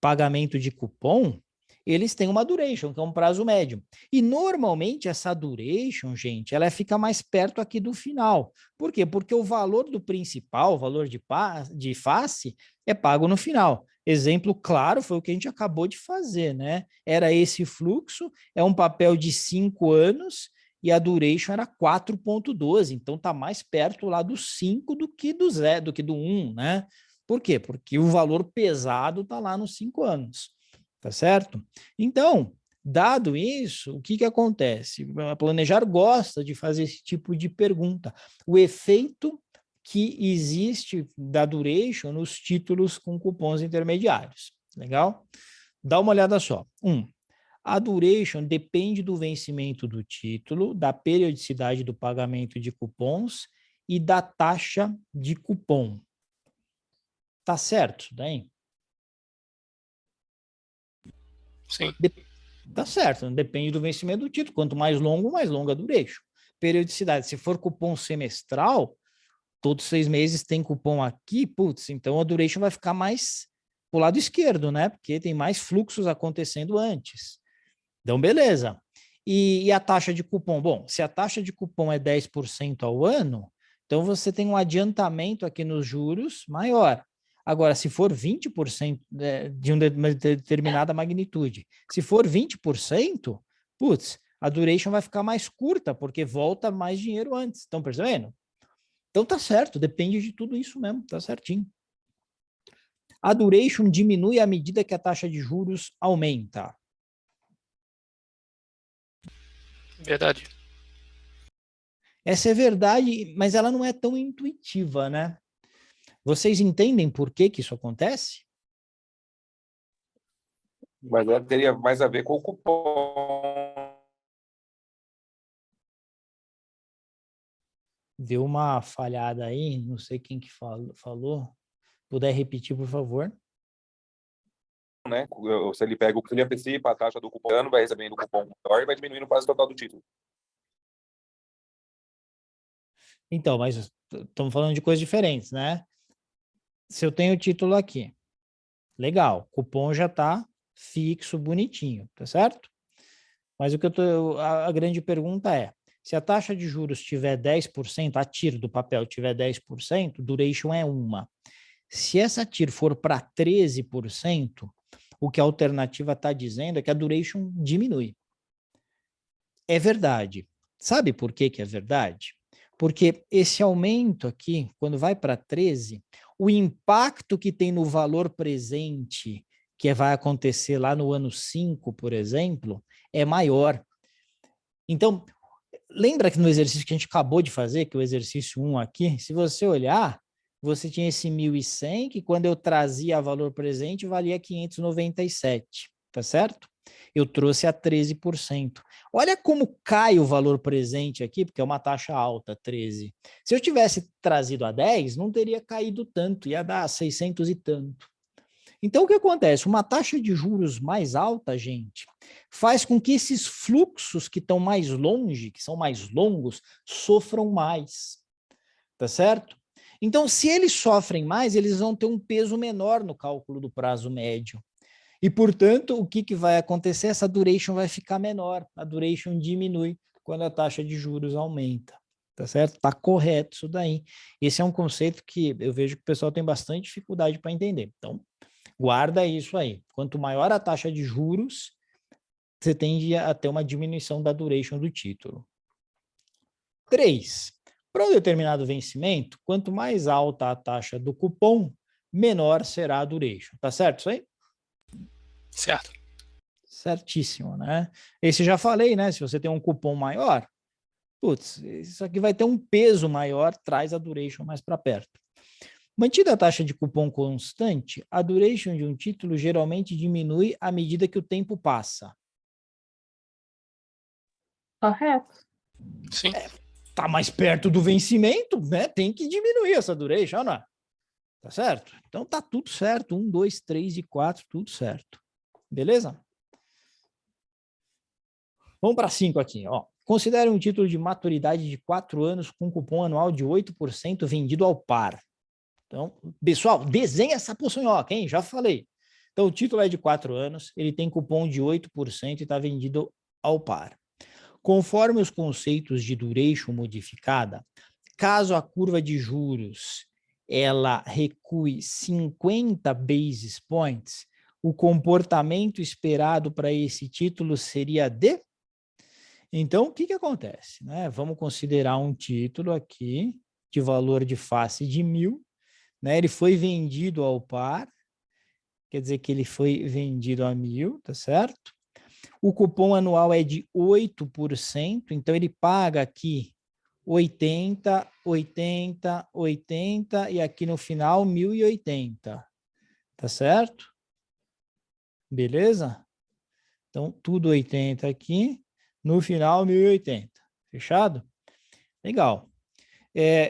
pagamento de cupom, eles têm uma duration, que é um prazo médio. E normalmente essa duration, gente, ela fica mais perto aqui do final. Por quê? Porque o valor do principal, o valor de face, é pago no final. Exemplo claro foi o que a gente acabou de fazer, né? Era esse fluxo, é um papel de 5 anos e a duration era 4,12. Então está mais perto lá do 5 do que do 0, do que do 1, né? Por quê? Porque o valor pesado está lá nos 5 anos. Tá certo? Então, dado isso, o que que acontece? A Planejar gosta de fazer esse tipo de pergunta. O efeito que existe da duration nos títulos com cupons intermediários. Legal? Dá uma olhada só. A duration depende do vencimento do título, da periodicidade do pagamento de cupons e da taxa de cupom. Tá certo isso daí?
Sim.
Tá certo, depende do vencimento do título. Quanto mais longa a duration. Periodicidade, se for cupom semestral, todos 6 meses tem cupom aqui, putz, então a duration vai ficar mais pro lado esquerdo, né? Porque tem mais fluxos acontecendo antes. Então, beleza. E a taxa de cupom? Bom, se a taxa de cupom é 10% ao ano, então você tem um adiantamento aqui nos juros maior. Agora, se for 20% de uma determinada magnitude, se for 20%, putz, a duration vai ficar mais curta, porque volta mais dinheiro antes. Estão percebendo? Então tá certo, depende de tudo isso mesmo, tá certinho. A duration diminui à medida que a taxa de juros aumenta.
Verdade.
Essa é verdade, mas ela não é tão intuitiva, né? Vocês entendem por que que isso acontece?
Mas ela teria mais a ver com o cupom.
Deu uma falhada aí, não sei quem que falou. Puder repetir, por favor.
Né? Se ele pega o que ele antecipa, a taxa do cupom, vai recebendo o cupom maior e vai diminuindo o prazo total do título.
Então, mas estamos falando de coisas diferentes, né? Se eu tenho o título aqui, legal, cupom já está fixo, bonitinho, tá certo? Mas o que a grande pergunta é, se a taxa de juros tiver 10%, a TIR do papel tiver 10%, duration é 1. Se essa TIR for para 13%, o que a alternativa está dizendo é que a duration diminui. É verdade. Sabe por que que é verdade? Porque esse aumento aqui, quando vai para 13, o impacto que tem no valor presente, que vai acontecer lá no ano 5, por exemplo, é maior. Então, lembra que no exercício que a gente acabou de fazer, que é o exercício 1 aqui, se você olhar, você tinha esse 1.100, que quando eu trazia valor presente, valia 597, tá certo? Eu trouxe a 13%. Olha como cai o valor presente aqui, porque é uma taxa alta, 13. Se eu tivesse trazido a 10, não teria caído tanto, ia dar 600 e tanto. Então, o que acontece? Uma taxa de juros mais alta, gente, faz com que esses fluxos que estão mais longe, que são mais longos, sofram mais, tá certo? Então, se eles sofrem mais, eles vão ter um peso menor no cálculo do prazo médio. E, portanto, o que vai acontecer? Essa duration vai ficar menor, a duration diminui quando a taxa de juros aumenta, tá certo? Tá correto isso daí. Esse é um conceito que eu vejo que o pessoal tem bastante dificuldade para entender. Então, guarda isso aí. Quanto maior a taxa de juros, você tende a ter uma diminuição da duration do título. 3. Para um determinado vencimento, quanto mais alta a taxa do cupom, menor será a duration. Tá certo isso aí?
Certo.
Certíssimo, né? Esse já falei, né? Se você tem um cupom maior, putz, isso aqui vai ter um peso maior, traz a duration mais para perto. Mantida a taxa de cupom constante, a duration de um título geralmente diminui à medida que o tempo passa.
Correto.
Sim.
Tá mais perto do vencimento, né? Tem que diminuir essa duration, não é? Tá certo? Então tá tudo certo. 1, 2, 3 e 4, tudo certo. Beleza? Vamos para 5 aqui, ó. Considere um título de maturidade de 4 anos com cupom anual de 8% vendido ao par. Então, pessoal, desenha essa poçonhoca, hein? Já falei. Então, o título é de 4 anos, ele tem cupom de 8% e está vendido ao par. Conforme os conceitos de duration modificada, caso a curva de juros ela recue 50 basis points, o comportamento esperado para esse título seria de... Então, o que que acontece? Né? Vamos considerar um título aqui de valor de face de 1.000, né? Ele foi vendido ao par, quer dizer que ele foi vendido a 1.000, tá certo? O cupom anual é de 8%, então ele paga aqui 80, 80, 80 e aqui no final 1.080, tá certo? Beleza? Então, tudo 80 aqui, no final 1.080, fechado? Legal.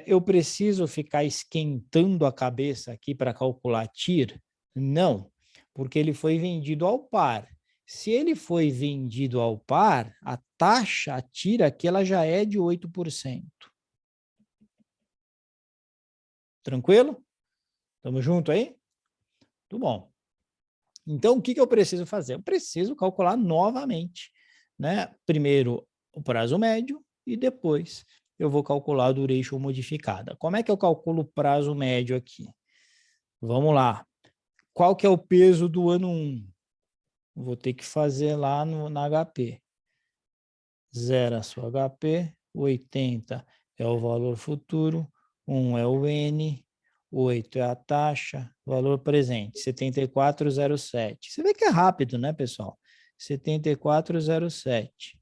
Eu preciso ficar esquentando a cabeça aqui para calcular TIR? Não, porque ele foi vendido ao par. Se ele foi vendido ao par, a taxa, a TIR aqui, ela já é de 8%. Tranquilo? Tamo junto aí? Tudo bom. Então, o que que eu preciso fazer? Eu preciso calcular novamente, né? Primeiro o prazo médio e depois eu vou calcular a duration modificada. Como é que eu calculo o prazo médio aqui? Vamos lá. Qual que é o peso do ano 1? Vou ter que fazer lá na HP. 0 a sua HP, 80 é o valor futuro, 1 é o N, 8 é a taxa, valor presente, 74,07. Você vê que é rápido, né, pessoal? 74,07.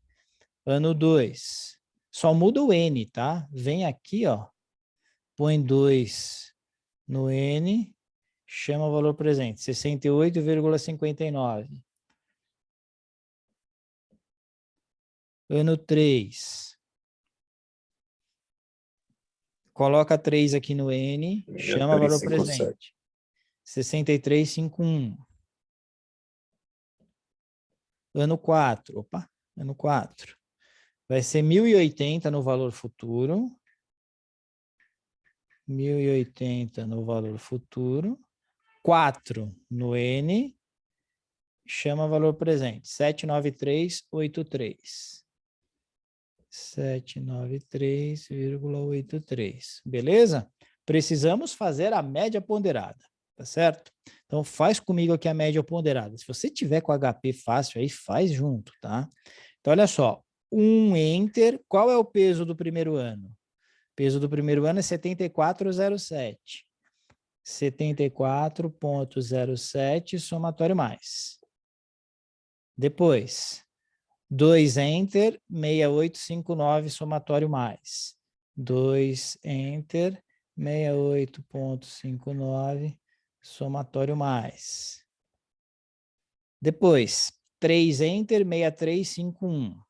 Ano 2. Só muda o N, tá? Vem aqui, ó. Põe 2 no N, chama o valor presente, 68,59. Ano 3. Coloca 3 aqui no N, chama o valor presente. 63,51. Ano 4. Opa, ano 4. Vai ser 1.080 no valor futuro. 1.080 no valor futuro. 4 no N, chama valor presente. 793,83. 793,83. Beleza? Precisamos fazer a média ponderada, tá certo? Então, faz comigo aqui a média ponderada. Se você tiver com HP fácil aí, faz junto, tá? Então, olha só. Um Enter, qual é o peso do primeiro ano? O peso do primeiro ano é 74,07. 74,07 somatório mais. Depois, 2 Enter, 6859 somatório mais. 2 Enter, 68,59 somatório mais. Depois, 3 Enter, 6351.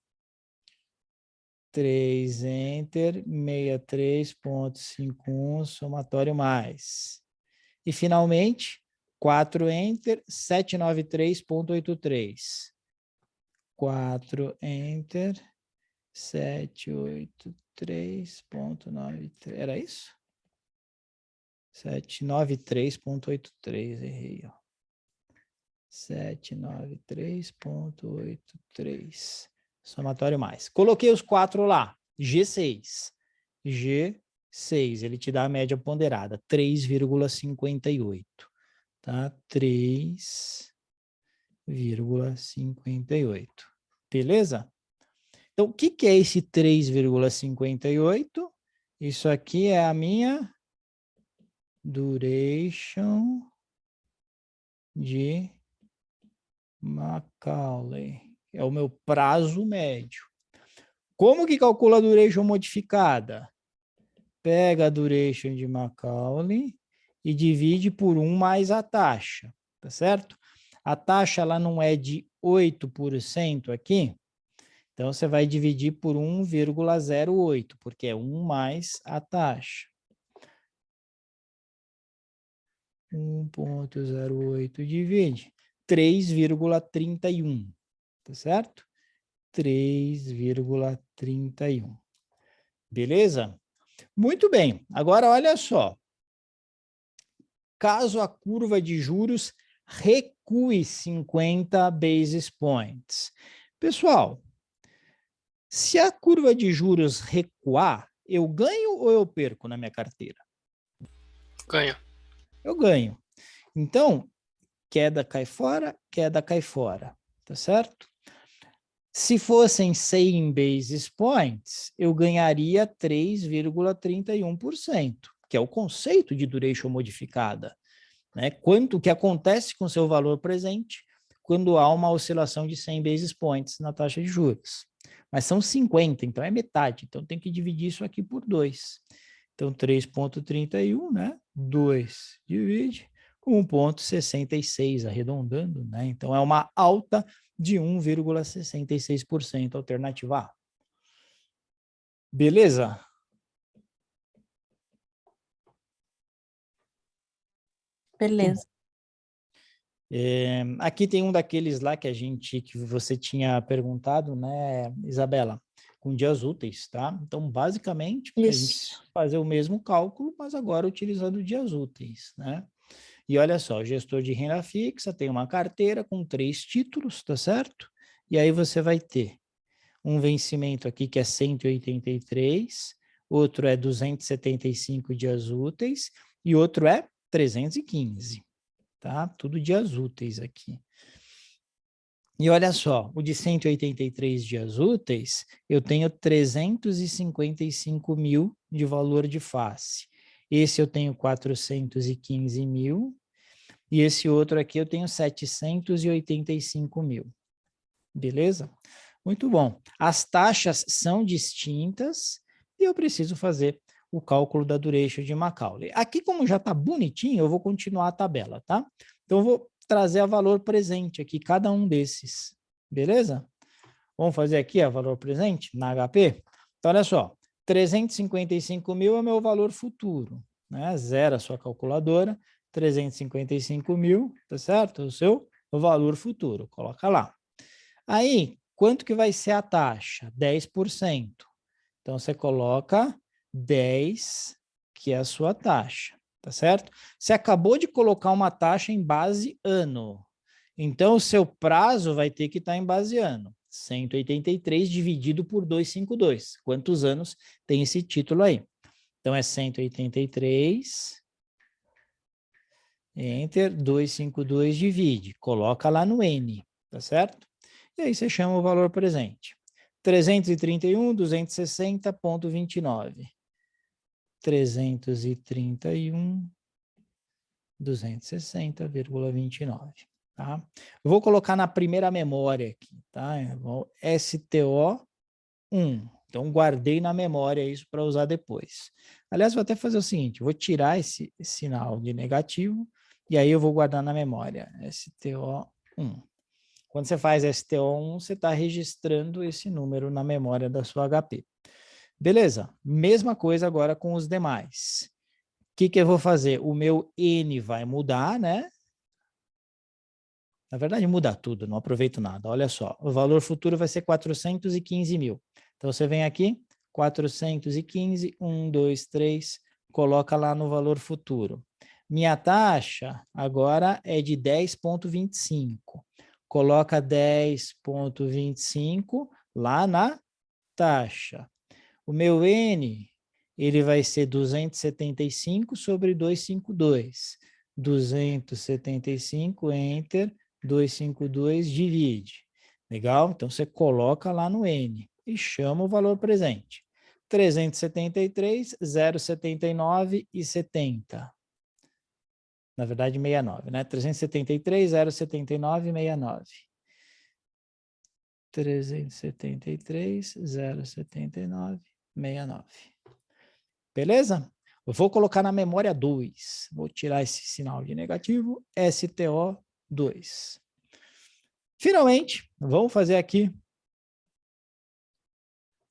3 Enter, 63,51 somatório mais. E, finalmente, 4 Enter, 793,83. 4 Enter, 783,93. Era isso? 793,83. Errei, ó. 793,83. Somatório mais. Coloquei os 4 lá. G6. G6. Ele te dá a média ponderada. 3,58. Tá? 3,58. Beleza? Então, o que que é esse 3,58? Isso aqui é a minha duration de Macaulay. É o meu prazo médio. Como que calcula a duration modificada? Pega a duration de Macaulay e divide por 1 mais a taxa, tá certo? A taxa ela não é de 8% aqui, então você vai dividir por 1,08, porque é 1 mais a taxa. 1,08 divide 3,31, tá certo? 3,31. Beleza? Muito bem. Agora, olha só. Caso a curva de juros recue 50 basis points. Pessoal, se a curva de juros recuar, eu ganho ou eu perco na minha carteira?
Ganho.
Eu ganho. Então, queda cai fora, tá certo? Se fossem 100 basis points, eu ganharia 3,31%, que é o conceito de duration modificada, né? Quanto que acontece com o seu valor presente quando há uma oscilação de 100 basis points na taxa de juros. Mas são 50, então é metade, então tem que dividir isso aqui por 2. Então, 3,31, né? 2 divide 1,66, arredondando, né? Então, é uma alta de 1,66%, alternativa A. Beleza?
Beleza.
Aqui tem um daqueles lá que você tinha perguntado, né, Isabela, com dias úteis, tá? Então, basicamente, a gente
Isso.
fazer o mesmo cálculo, mas agora utilizando dias úteis, né? E olha só, gestor de renda fixa tem uma carteira com 3 títulos, tá certo? E aí você vai ter um vencimento aqui que é 183, outro é 275 dias úteis e outro é 315, tá? Tudo dias úteis aqui. E olha só, o de 183 dias úteis, eu tenho 355 mil de valor de face. Esse eu tenho 415 mil. E esse outro aqui eu tenho 785 mil. Beleza? Muito bom. As taxas são distintas e eu preciso fazer o cálculo da duration de Macaulay. Aqui, como já está bonitinho, eu vou continuar a tabela, tá? Então, eu vou trazer a valor presente aqui, cada um desses. Beleza? Vamos fazer aqui a valor presente na HP? Então, olha só. 355 mil é o meu valor futuro, né? Zera a sua calculadora. 355 mil, tá certo? O seu valor futuro, coloca lá. Aí, quanto que vai ser a taxa? 10%. Então, você coloca 10, que é a sua taxa, tá certo? Você acabou de colocar uma taxa em base ano. Então, o seu prazo vai ter que estar em base ano. 183 dividido por 252. Quantos anos tem esse título aí? Então, é 183... Enter, 252 divide, coloca lá no N, tá certo? E aí você chama o valor presente. 331, 260,29. 331, 260,29, tá? Eu vou colocar na primeira memória aqui, tá? STO1. Então, guardei na memória isso para usar depois. Aliás, vou até fazer o seguinte, vou tirar esse sinal de negativo e aí eu vou guardar na memória, STO1. Quando você faz STO1, você está registrando esse número na memória da sua HP. Beleza, mesma coisa agora com os demais. O que eu vou fazer? O meu N vai mudar, né? Na verdade, muda tudo, não aproveito nada. Olha só, o valor futuro vai ser 415 mil. Então, você vem aqui, 415, 1, 2, 3, coloca lá no valor futuro. Minha taxa agora é de 10,25. Coloca 10,25 lá na taxa. O meu N, ele vai ser 275 sobre 252. 275, enter, 252, divide. Legal? Então, você coloca lá no N e chama o valor presente. 373, 0,79 e 70. Na verdade, 69, né? 373, 0,79 e 69. 373,079,69. Beleza? Eu vou colocar na memória 2. Vou tirar esse sinal de negativo. STO2. Finalmente, vamos fazer aqui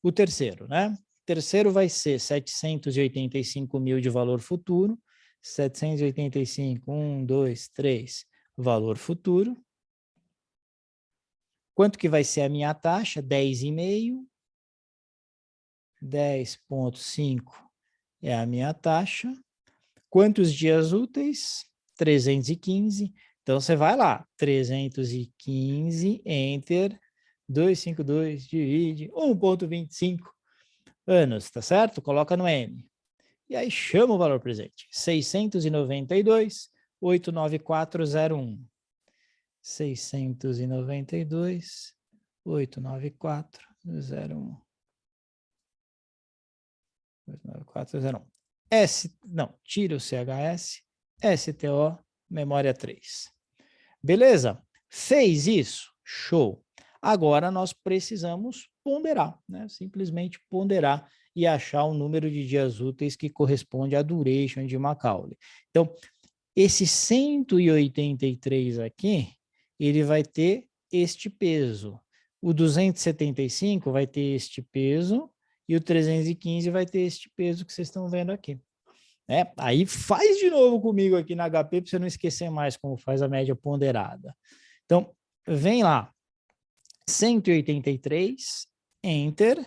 o terceiro, né? O terceiro vai ser 785 mil de valor futuro. 785, 1, 2, 3, valor futuro. Quanto que vai ser a minha taxa? 10,5. 10,5 é a minha taxa. Quantos dias úteis? 315. Então, você vai lá. 315, enter. 252, divide. 1,25 anos, tá certo? Coloca no M. E aí, chama o valor presente. 692,894,01. 692,894,01. 894,01. Não, tira o CHS, STO, memória 3. Beleza? Fez isso? Show. Agora nós precisamos ponderar, né? Simplesmente ponderar e achar o número de dias úteis que corresponde à duration de Macaulay. Então, esse 183 aqui, ele vai ter este peso. O 275 vai ter este peso e o 315 vai ter este peso que vocês estão vendo aqui. Aí faz de novo comigo aqui na HP para você não esquecer mais como faz a média ponderada. Então, vem lá. 183, enter.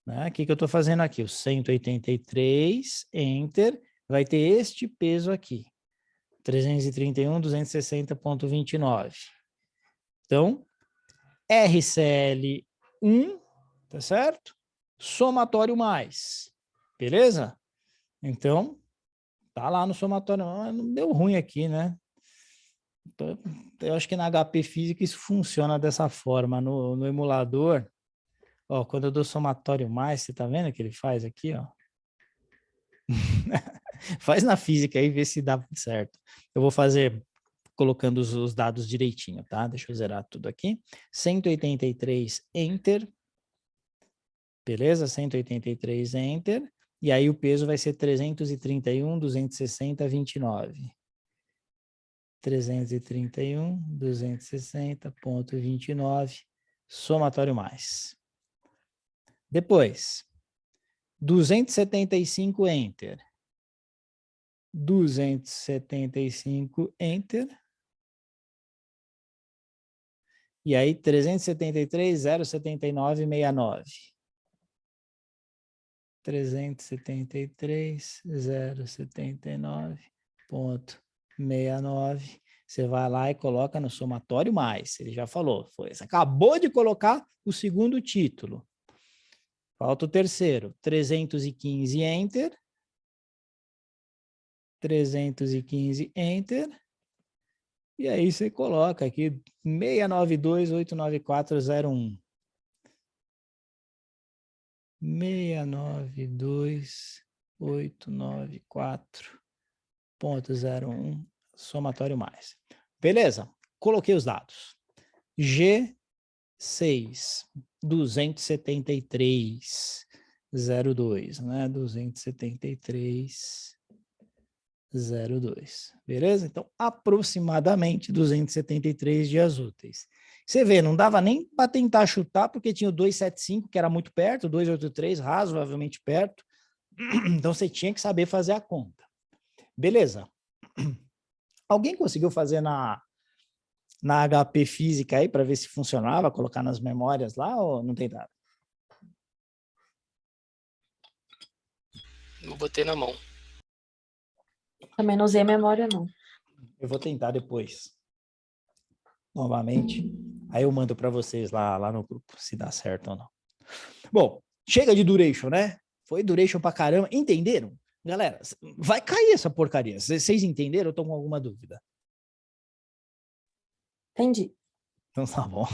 Né? O que eu estou fazendo aqui? O 183, enter, vai ter este peso aqui. 331, 260,29. Então, RCL1, tá certo? Somatório mais, beleza? Então, tá lá no somatório, não deu ruim aqui, né? Eu acho que na HP Física isso funciona dessa forma, no emulador, ó, quando eu dou somatório mais, você tá vendo o que ele faz aqui, ó? Faz na física aí, vê se dá certo. Eu vou fazer colocando os dados direitinho, tá? Deixa eu zerar tudo aqui. 183, enter. Beleza? 183, enter. E aí o peso vai ser 331, 260, 29. 331, 260,29. Somatório mais. Depois, 275, enter. 275, enter. E aí, 373,079,69. 373,079,69. Você vai lá e coloca no somatório mais. Ele já falou. Você acabou de colocar o segundo título. Falta o terceiro. 315, enter. 315, enter. E aí você coloca aqui 692,894,01. 692,894,01, somatório mais. Beleza, coloquei os dados. G6, 273,02, né? 273,02, beleza? Então, aproximadamente 273 dias úteis. Você vê, não dava nem para tentar chutar, porque tinha o 275, que era muito perto, o 283, razoavelmente perto. Então, você tinha que saber fazer a conta. Beleza. Alguém conseguiu fazer na HP Física aí, para ver se funcionava, colocar nas memórias lá, ou não tem nada?
Eu botei na mão.
Também não usei a memória, não.
Eu vou tentar depois. Novamente. Aí eu mando para vocês lá no grupo, se dá certo ou não. Bom, chega de duration, né? Foi duration pra caramba. Entenderam? Galera, vai cair essa porcaria. Vocês entenderam ou estão com alguma dúvida?
Entendi.
Então tá bom.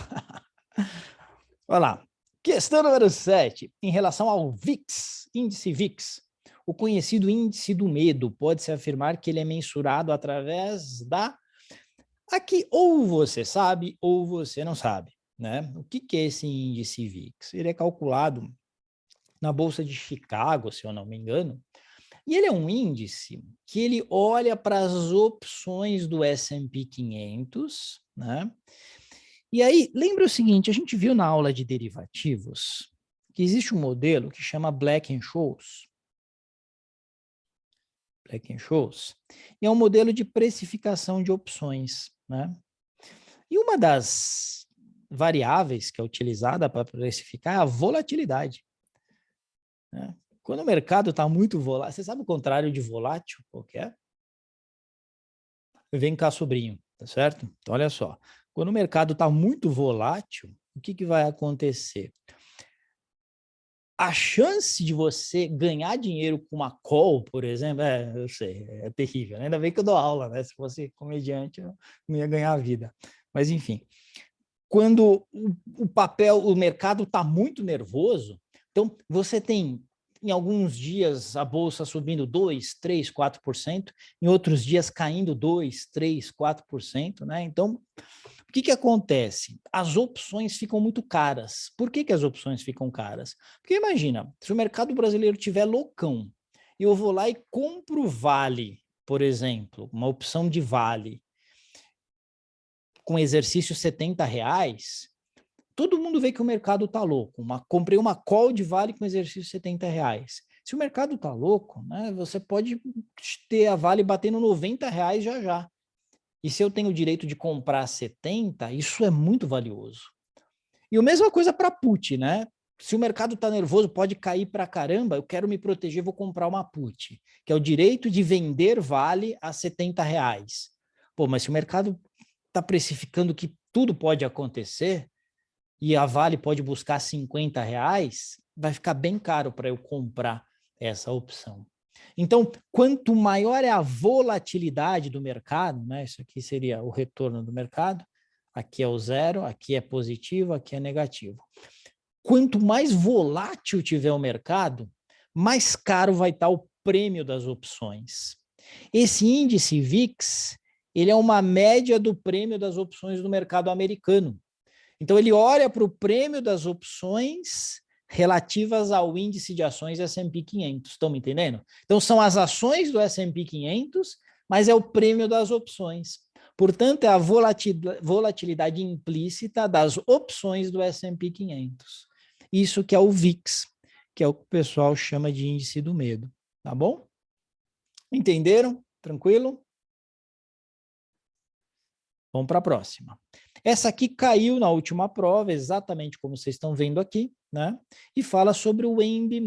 Olha lá. Questão número 7. Em relação ao VIX, índice VIX, o conhecido índice do medo, pode-se afirmar que ele é mensurado através da... Aqui, ou você sabe, ou você não sabe. né? O que é esse índice VIX? Ele é calculado na Bolsa de Chicago, se eu não me engano, e ele é um índice que ele olha para as opções do S&P 500, né? E aí, lembra o seguinte, a gente viu na aula de derivativos que existe um modelo que chama Black-Scholes. Black-Scholes. E é um modelo de precificação de opções, né? E uma das variáveis que é utilizada para precificar é a volatilidade, né? Quando o mercado está muito volátil, você sabe o contrário de volátil? Qual que é? Vem cá, sobrinho, tá certo? Então, olha só. Quando o mercado está muito volátil, o que vai acontecer? A chance de você ganhar dinheiro com uma call, por exemplo, eu sei, é terrível, né? Ainda bem que eu dou aula, né? Se fosse comediante, eu não ia ganhar a vida. Mas, enfim, quando o mercado está muito nervoso, então você tem, em alguns dias, a bolsa subindo 2%, 3%, 4%, em outros dias caindo 2%, 3%, 4%, né? Então, o que acontece? As opções ficam muito caras. Por que as opções ficam caras? Porque imagina, se o mercado brasileiro tiver loucão, e eu vou lá e compro Vale, por exemplo, uma opção de Vale, com exercício R$70, todo mundo vê que o mercado está louco. Comprei uma call de Vale com exercício R$70. Se o mercado está louco, né, você pode ter a Vale batendo R$90 já já. E se eu tenho o direito de comprar 70, isso é muito valioso. E a mesma coisa para put, né? Se o mercado está nervoso, pode cair para caramba, eu quero me proteger, vou comprar uma put, que é o direito de vender Vale a R$70. Pô, mas se o mercado está precificando que tudo pode acontecer, e a Vale pode buscar R$50, vai ficar bem caro para eu comprar essa opção. Então, quanto maior é a volatilidade do mercado, né? Isso aqui seria o retorno do mercado, aqui é o zero, aqui é positivo, aqui é negativo. Quanto mais volátil tiver o mercado, mais caro vai estar o prêmio das opções. Esse índice VIX, ele é uma média do prêmio das opções do mercado americano. Então, ele olha para o prêmio das opções relativas ao índice de ações S&P 500. Estão me entendendo? Então, são as ações do S&P 500, mas é o prêmio das opções. Portanto, é a volatilidade implícita das opções do S&P 500. Isso que é o VIX, que é o que o pessoal chama de índice do medo. Tá bom? Entenderam? Tranquilo? Vamos para a próxima. Essa aqui caiu na última prova, exatamente como vocês estão vendo aqui, né? E fala sobre o EMB+,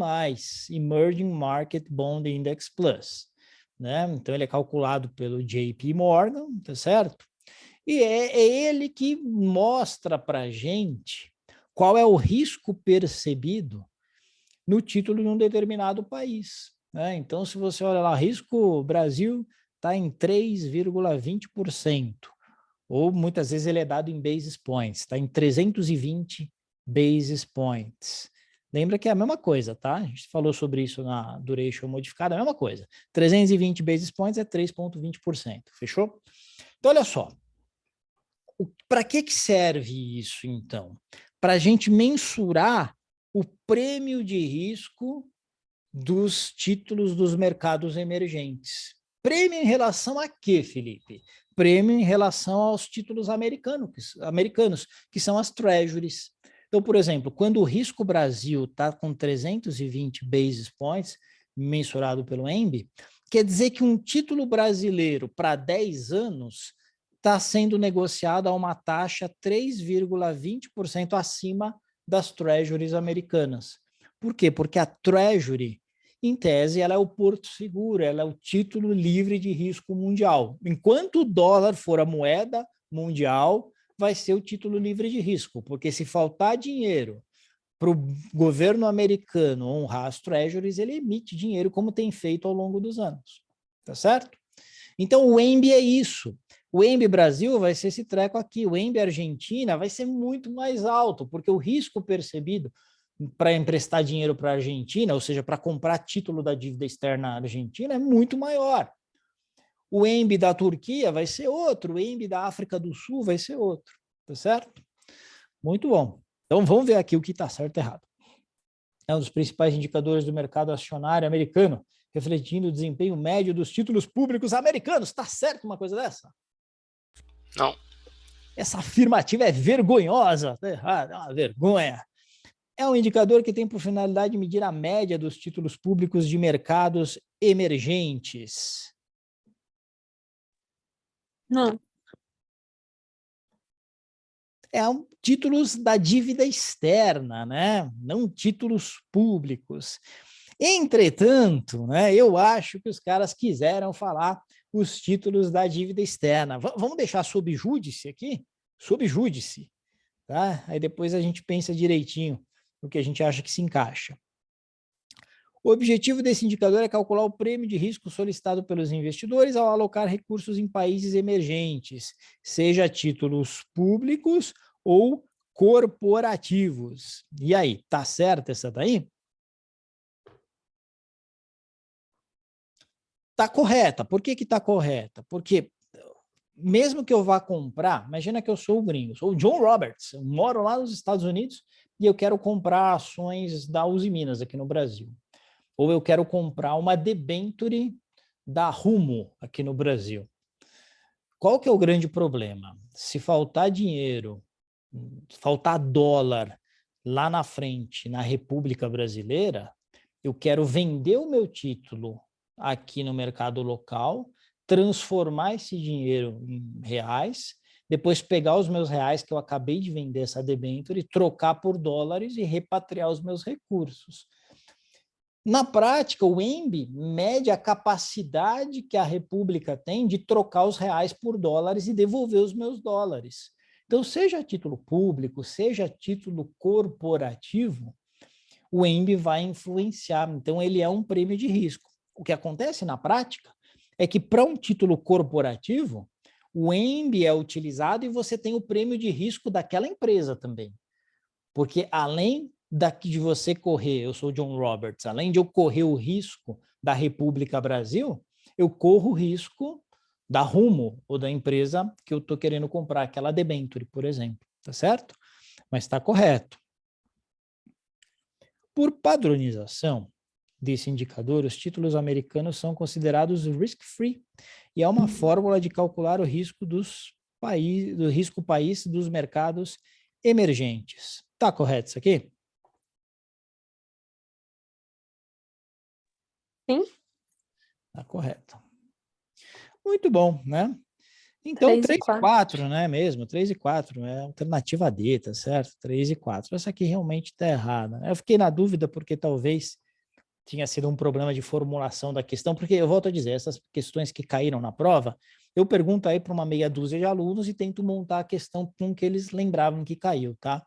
Emerging Market Bond Index Plus, né? Então, ele é calculado pelo JP Morgan, tá certo? E é ele que mostra para a gente qual é o risco percebido no título de um determinado país, né? Então, se você olha lá, risco Brasil está em 3,20%. Ou muitas vezes ele é dado em basis points, está em 320 basis points. Lembra que é a mesma coisa, tá? A gente falou sobre isso na duration modificada, é a mesma coisa. 320 basis points é 3,20%, fechou? Então, olha só. Para que serve isso, então? Para a gente mensurar o prêmio de risco dos títulos dos mercados emergentes. Prêmio em relação a quê, Felipe? Prêmio em relação aos títulos americanos, que são as treasuries. Então, por exemplo, quando o risco Brasil está com 320 basis points, mensurado pelo EMB, quer dizer que um título brasileiro para 10 anos está sendo negociado a uma taxa 3,20% acima das treasuries americanas. Por quê? Porque a treasury, em tese, ela é o porto seguro, ela é o título livre de risco mundial. Enquanto o dólar for a moeda mundial, vai ser o título livre de risco, porque se faltar dinheiro para o governo americano honrar as treasuries, ele emite dinheiro como tem feito ao longo dos anos, tá certo? Então, o EMB é isso. O EMB Brasil vai ser esse treco aqui, o EMB Argentina vai ser muito mais alto, porque o risco percebido para emprestar dinheiro para a Argentina, ou seja, para comprar título da dívida externa argentina, é muito maior. O EMB da Turquia vai ser outro, o EMB da África do Sul vai ser outro, tá certo? Muito bom. Então, vamos ver aqui o que está certo e errado. É um dos principais indicadores do mercado acionário americano, refletindo o desempenho médio dos títulos públicos americanos. Está certo uma coisa dessa?
Não.
Essa afirmativa é vergonhosa. Está errado, é uma vergonha. É um indicador que tem por finalidade medir a média dos títulos públicos de mercados emergentes.
Não.
Títulos da dívida externa, né? Não títulos públicos. Entretanto, né, eu acho que os caras quiseram falar os títulos da dívida externa. Vamos deixar sob júdice aqui? Sob júdice, tá? Aí depois a gente pensa direitinho no que a gente acha que se encaixa. O objetivo desse indicador é calcular o prêmio de risco solicitado pelos investidores ao alocar recursos em países emergentes, seja títulos públicos ou corporativos. E aí, tá certa essa daí? Tá correta. Por que que tá correta? Porque mesmo que eu vá comprar, imagina que eu sou o gringo, sou o John Roberts, eu moro lá nos Estados Unidos e eu quero comprar ações da Uzi Minas aqui no Brasil. Ou eu quero comprar uma debênture da Rumo aqui no Brasil. Qual que é o grande problema? Se faltar dinheiro, faltar dólar lá na frente, na República Brasileira, eu quero vender o meu título aqui no mercado local, transformar esse dinheiro em reais, depois pegar os meus reais que eu acabei de vender essa debênture, trocar por dólares e repatriar os meus recursos. Na prática, o ENB mede a capacidade que a República tem de trocar os reais por dólares e devolver os meus dólares. Então, seja título público, seja título corporativo, o ENB vai influenciar. Então, ele é um prêmio de risco. O que acontece na prática é que para um título corporativo, o ENB é utilizado e você tem o prêmio de risco daquela empresa também. Porque além de você correr, eu sou John Roberts, além de eu correr o risco da República Brasil, eu corro o risco da Rumo ou da empresa que eu estou querendo comprar, aquela debênture, por exemplo, tá certo? Mas está correto. Por padronização desse indicador, os títulos americanos são considerados risk-free e é uma fórmula de calcular o risco do risco país dos mercados emergentes. Tá correto isso aqui?
Sim.
Tá correto. Muito bom, né? Então, 3 e 4, né, mesmo? 3 e 4 é a alternativa D, tá certo? 3 e 4. Essa aqui realmente está errada. Eu fiquei na dúvida porque talvez tinha sido um problema de formulação da questão, porque eu volto a dizer, essas questões que caíram na prova, eu pergunto aí para uma meia dúzia de alunos e tento montar a questão com que eles lembravam que caiu, tá?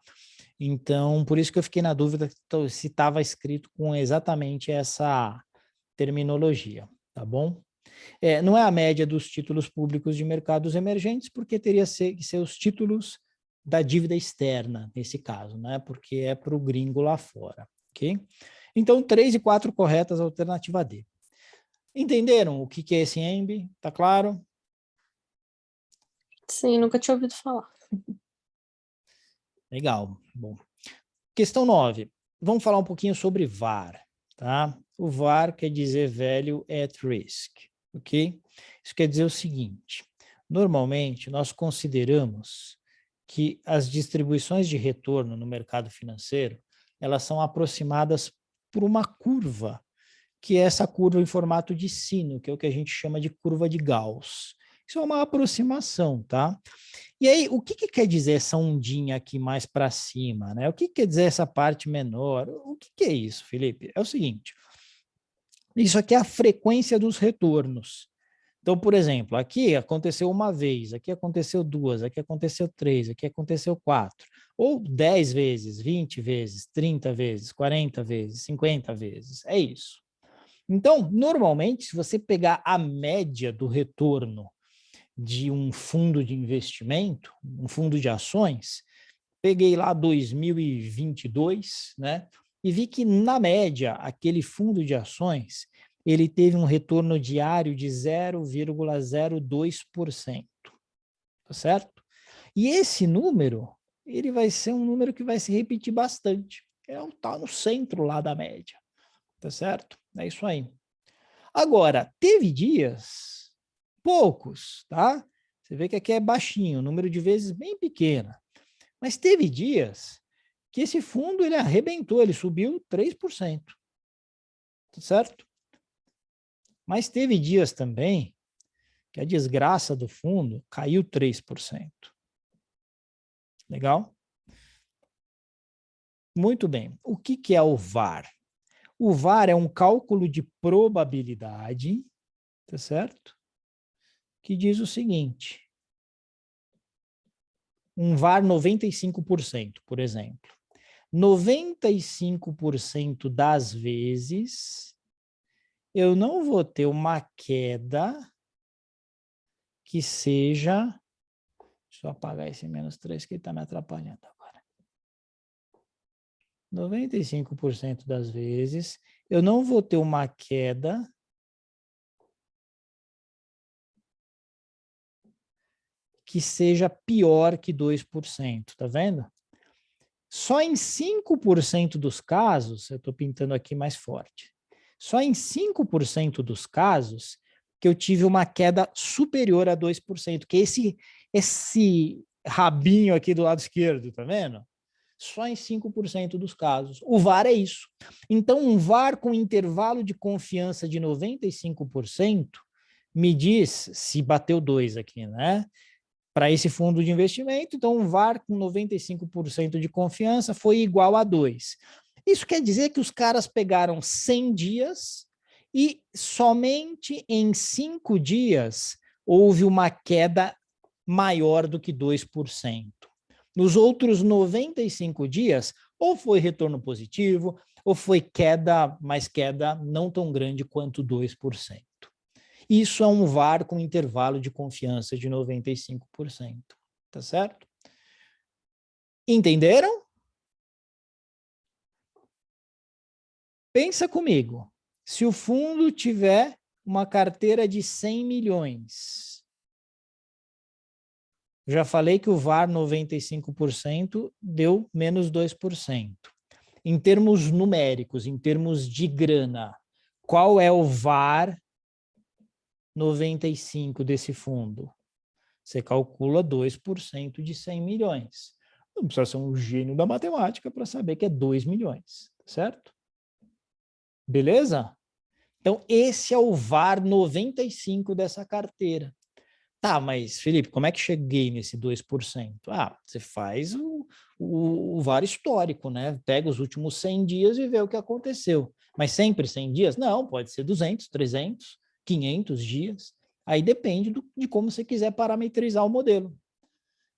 Então, por isso que eu fiquei na dúvida se estava escrito com exatamente essa terminologia, tá bom? Não é a média dos títulos públicos de mercados emergentes, porque teria que ser os títulos da dívida externa, nesse caso, né? Porque é para o gringo lá fora, ok? Então, 3 e 4 corretas, alternativa D. Entenderam o que é esse ENB? Tá claro?
Sim, nunca tinha ouvido falar.
Legal. Bom. Questão 9. Vamos falar um pouquinho sobre VAR, tá? O VAR quer dizer Value at Risk, ok? Isso quer dizer o seguinte, normalmente nós consideramos que as distribuições de retorno no mercado financeiro, elas são aproximadas por uma curva, que é essa curva em formato de sino, que é o que a gente chama de curva de Gauss. Isso é uma aproximação, tá? E aí, o que quer dizer essa ondinha aqui mais para cima, né? O que quer dizer essa parte menor? O que é isso, Felipe? É o seguinte, isso aqui é a frequência dos retornos. Então, por exemplo, aqui aconteceu uma vez, aqui aconteceu duas, aqui aconteceu três, aqui aconteceu 4, ou 10 vezes, 20 vezes, 30 vezes, 40 vezes, 50 vezes, é isso. Então, normalmente, se você pegar a média do retorno de um fundo de investimento, um fundo de ações, peguei lá 2022, né, e vi que, na média, aquele fundo de ações, ele teve um retorno diário de 0,02%, tá certo? E esse número, ele vai ser um número que vai se repetir bastante. Tá no centro lá da média, tá certo? É isso aí. Agora, teve dias, poucos, tá? Você vê que aqui é baixinho, número de vezes bem pequena. Mas teve dias que esse fundo ele arrebentou, ele subiu 3%, tá certo? Mas teve dias também que a desgraça do fundo caiu 3%. Legal? Muito bem. O que é o VaR? O VaR é um cálculo de probabilidade, tá certo? Que diz o seguinte: um VaR 95%, por exemplo. 95% das vezes eu não vou ter uma queda que seja... Deixa eu apagar esse -3 que ele está me atrapalhando agora. 95% das vezes eu não vou ter uma queda que seja pior que 2%, tá vendo? Só em 5% dos casos, eu estou pintando aqui mais forte, só em 5% dos casos que eu tive uma queda superior a 2%, que é esse rabinho aqui do lado esquerdo, tá vendo? Só em 5% dos casos. O VaR é isso. Então, um VaR com intervalo de confiança de 95% me diz se bateu 2 aqui, né? Para esse fundo de investimento, então um VaR com 95% de confiança foi igual a 2. Isso quer dizer que os caras pegaram 100 dias e somente em 5 dias houve uma queda maior do que 2%. Nos outros 95 dias, ou foi retorno positivo, ou foi queda, mas queda não tão grande quanto 2%. Isso é um VaR com intervalo de confiança de 95%. Tá certo? Entenderam? Pensa comigo. Se o fundo tiver uma carteira de 100 milhões, já falei que o VaR 95% deu menos 2%. Em termos numéricos, em termos de grana, qual é o VaR 95 desse fundo? Você calcula 2% de 100 milhões. Não precisa ser um gênio da matemática para saber que é 2 milhões, certo? Beleza? Então, esse é o VaR 95 dessa carteira. Tá, mas, Felipe, como é que cheguei nesse 2%? Ah, você faz o VaR histórico, né? Pega os últimos 100 dias e vê o que aconteceu. Mas sempre 100 dias? Não, pode ser 200, 300, 500 dias. Aí depende de como você quiser parametrizar o modelo.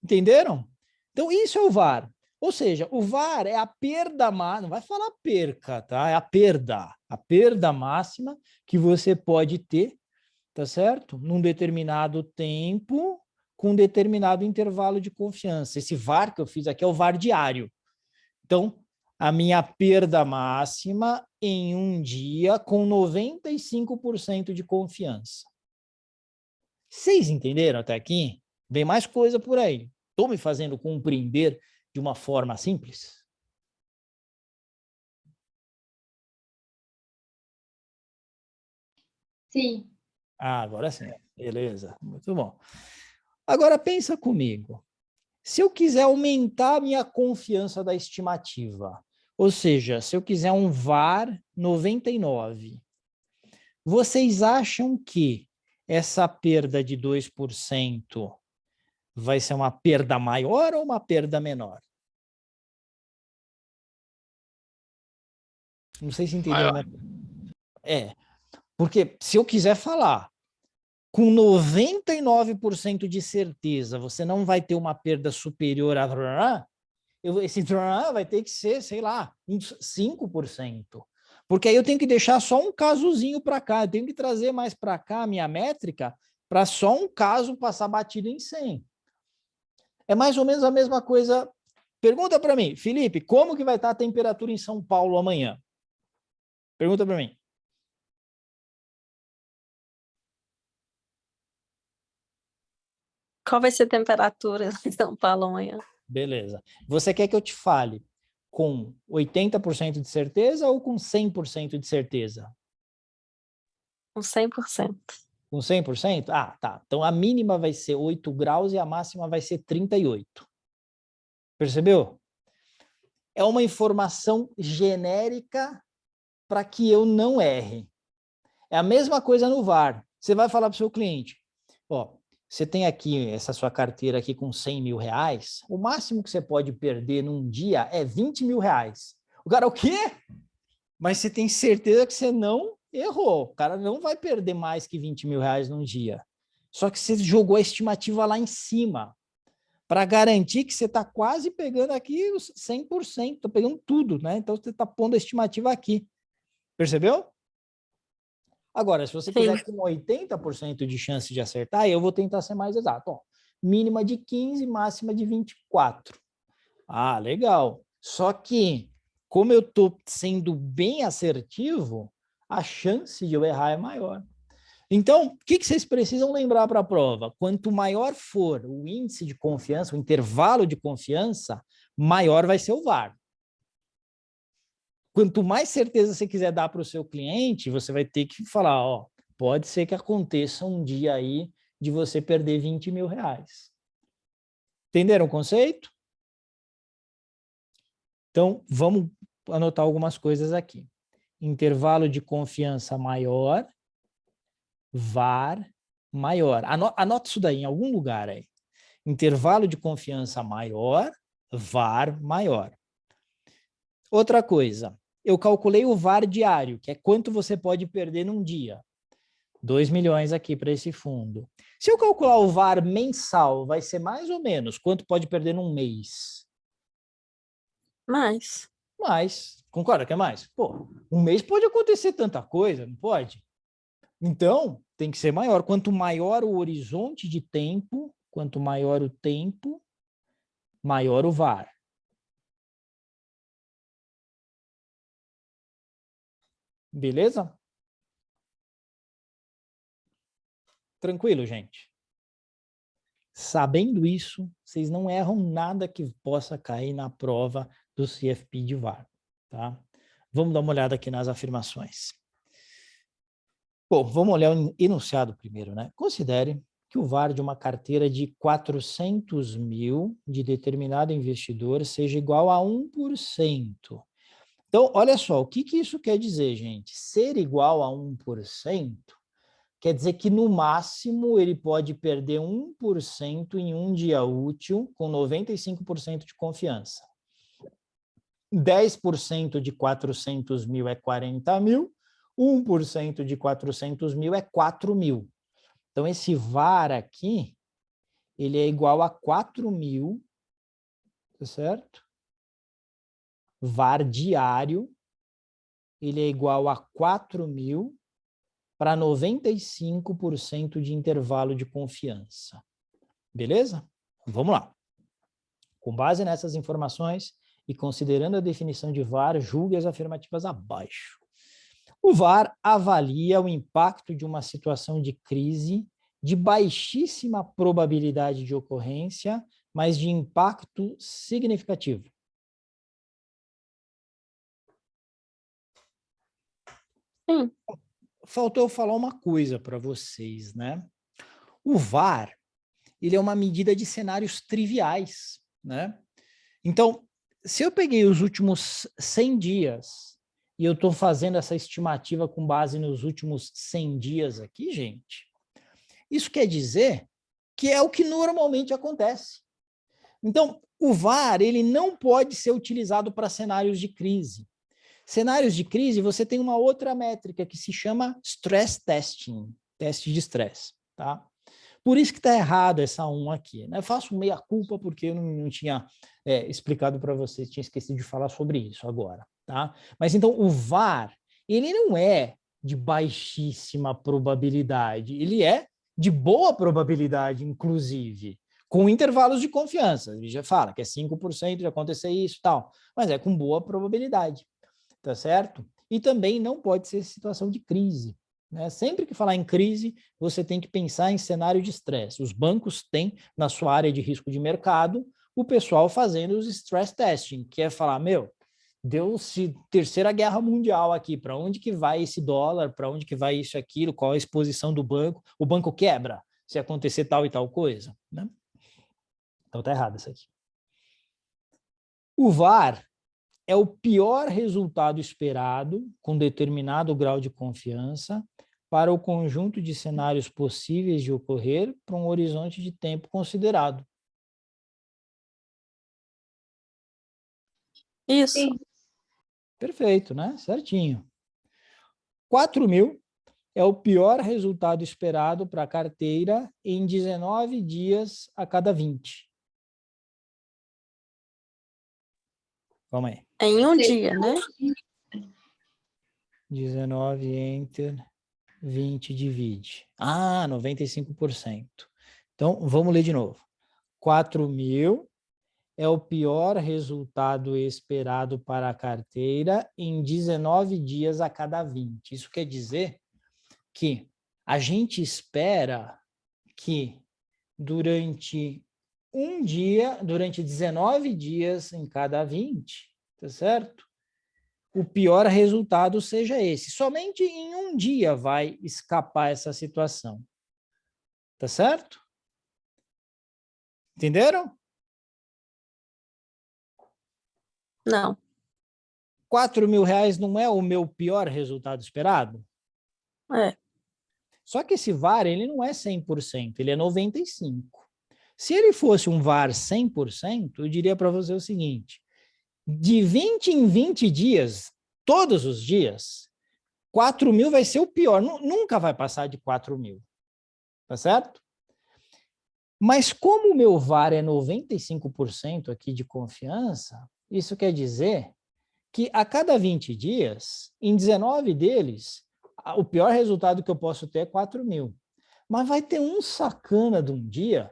Entenderam? Então, isso é o VaR. Ou seja, o VaR é a perda máxima, não vai falar perca, tá? É a perda máxima que você pode ter, tá certo? Num determinado tempo, com um determinado intervalo de confiança. Esse VaR que eu fiz aqui é o VaR diário. Então, a minha perda máxima em um dia com 95% de confiança. Vocês entenderam até aqui? Vem mais coisa por aí. Estou me fazendo compreender de uma forma simples?
Sim.
Ah, agora sim. Beleza. Muito bom. Agora pensa comigo. Se eu quiser aumentar a minha confiança da estimativa, ou seja, se eu quiser um VaR 99, vocês acham que essa perda de 2% vai ser uma perda maior ou uma perda menor? Não sei se entenderam.
Maior.
Porque se eu quiser falar com 99% de certeza, você não vai ter uma perda superior a... Esse vai ter que ser, sei lá, uns 5%. Porque aí eu tenho que deixar só um casozinho para cá, eu tenho que trazer mais para cá a minha métrica para só um caso passar batido em 100. É mais ou menos a mesma coisa. Pergunta para mim, Felipe, como que vai estar a temperatura em São Paulo amanhã? Pergunta para mim.
Qual vai ser a temperatura em São Paulo amanhã?
Beleza. Você quer que eu te fale com 80% de certeza ou com 100% de certeza?
Com 100%.
Com 100%? Ah, tá. Então, a mínima vai ser 8 graus e a máxima vai ser 38. Percebeu? É uma informação genérica para que eu não erre. É a mesma coisa no VAR. Você vai falar para o seu cliente, ó, você tem aqui essa sua carteira aqui com 100 mil reais, o máximo que você pode perder num dia é 20 mil reais. O cara, o quê? Mas você tem certeza que você não errou. O cara não vai perder mais que 20 mil reais num dia. Só que você jogou a estimativa lá em cima, para garantir que você está quase pegando aqui os 100%, está pegando tudo, né? Então, você está pondo a estimativa aqui. Percebeu? Agora, se você quiser com 80% de chance de acertar, eu vou tentar ser mais exato. Ó, mínima de 15, máxima de 24. Ah, legal. Só que, como eu estou sendo bem assertivo, a chance de eu errar é maior. Então, o que vocês precisam lembrar para a prova? Quanto maior for o índice de confiança, o intervalo de confiança, maior vai ser o VAR. Quanto mais certeza você quiser dar para o seu cliente, você vai ter que falar, ó, pode ser que aconteça um dia aí de você perder 20 mil reais. Entenderam o conceito? Então, vamos anotar algumas coisas aqui. Intervalo de confiança maior, VAR maior. Anota isso daí em algum lugar aí. Intervalo de confiança maior, VAR maior. Outra coisa, eu calculei o VAR diário, que é quanto você pode perder num dia. 2 milhões aqui para esse fundo. Se eu calcular o VAR mensal, vai ser mais ou menos quanto pode perder num mês?
Mais.
Mais. Concorda que é mais? Pô, um mês pode acontecer tanta coisa, não pode? Então, tem que ser maior. Quanto maior o horizonte de tempo, quanto maior o tempo, maior o VAR. Beleza? Tranquilo, gente? Sabendo isso, vocês não erram nada que possa cair na prova do CFP de VAR, tá? Vamos dar uma olhada aqui nas afirmações. Bom, vamos olhar o enunciado primeiro, né? Considere que o VAR de uma carteira de 400 mil de determinado investidor seja igual a 1%. Então, olha só, o que isso quer dizer, gente? Ser igual a 1% quer dizer que, no máximo, ele pode perder 1% em um dia útil com 95% de confiança. 10% de 400 mil é 40 mil, 1% de 400 mil é 4 mil. Então, esse VAR aqui, ele é igual a 4 mil, tá certo? VAR diário, ele é igual a 4 mil para 95% de intervalo de confiança. Beleza? Vamos lá. Com base nessas informações e considerando a definição de VAR, julgue as afirmativas abaixo. O VAR avalia o impacto de uma situação de crise de baixíssima probabilidade de ocorrência, mas de impacto significativo.
Sim.
Faltou eu falar uma coisa para vocês, né? O VAR, ele é uma medida de cenários triviais, né? Então, se eu peguei os últimos 100 dias e eu estou fazendo essa estimativa com base nos últimos 100 dias aqui, gente, isso quer dizer que é o que normalmente acontece. Então, o VAR, ele não pode ser utilizado para cenários de crise. Cenários de crise, você tem uma outra métrica que se chama stress testing, teste de estresse, tá? Por isso que está errado essa 1 aqui, né? Eu faço meia-culpa porque eu não tinha explicado para vocês, tinha esquecido de falar sobre isso agora, tá? Mas então o VAR, ele não é de baixíssima probabilidade, ele é de boa probabilidade, inclusive, com intervalos de confiança. Ele já fala que é 5% de acontecer isso e tal, mas é com boa probabilidade, tá certo? E também não pode ser situação de crise, né? Sempre que falar em crise, você tem que pensar em cenário de estresse. Os bancos têm, na sua área de risco de mercado, o pessoal fazendo os stress testing, que é falar, meu, deu-se terceira guerra mundial aqui, para onde que vai esse dólar, para onde que vai isso e aquilo, qual a exposição do banco, o banco quebra se acontecer tal e tal coisa, né? Então tá errado isso aqui. O VAR é o pior resultado esperado com determinado grau de confiança para o conjunto de cenários possíveis de ocorrer para um horizonte de tempo considerado.
Isso.
Sim.
Perfeito, né? Certinho. 4.000 é o pior resultado esperado para a carteira em 19 dias a cada 20. Calma aí.
Em um
Sim.
dia, né?
19, enter, 20, divide. Ah, 95%. Então, vamos ler de novo. 4.000 é o pior resultado esperado para a carteira em 19 dias a cada 20. Isso quer dizer que a gente espera que durante um dia, durante 19 dias em cada 20, tá certo? O pior resultado seja esse. Somente em um dia vai escapar essa situação. Tá certo? Entenderam?
Não.
4.000 reais não é o meu pior resultado esperado?
É.
Só que esse VAR, ele não é 100%, ele é 95%. Se ele fosse um VAR 100%, eu diria para você o seguinte, de 20 em 20 dias, todos os dias, 4.000 vai ser o pior, nunca vai passar de 4.000, tá certo? Mas como o meu VAR é 95% aqui de confiança, isso quer dizer que a cada 20 dias, em 19 deles, o pior resultado que eu posso ter é 4.000. Mas vai ter um sacana de um dia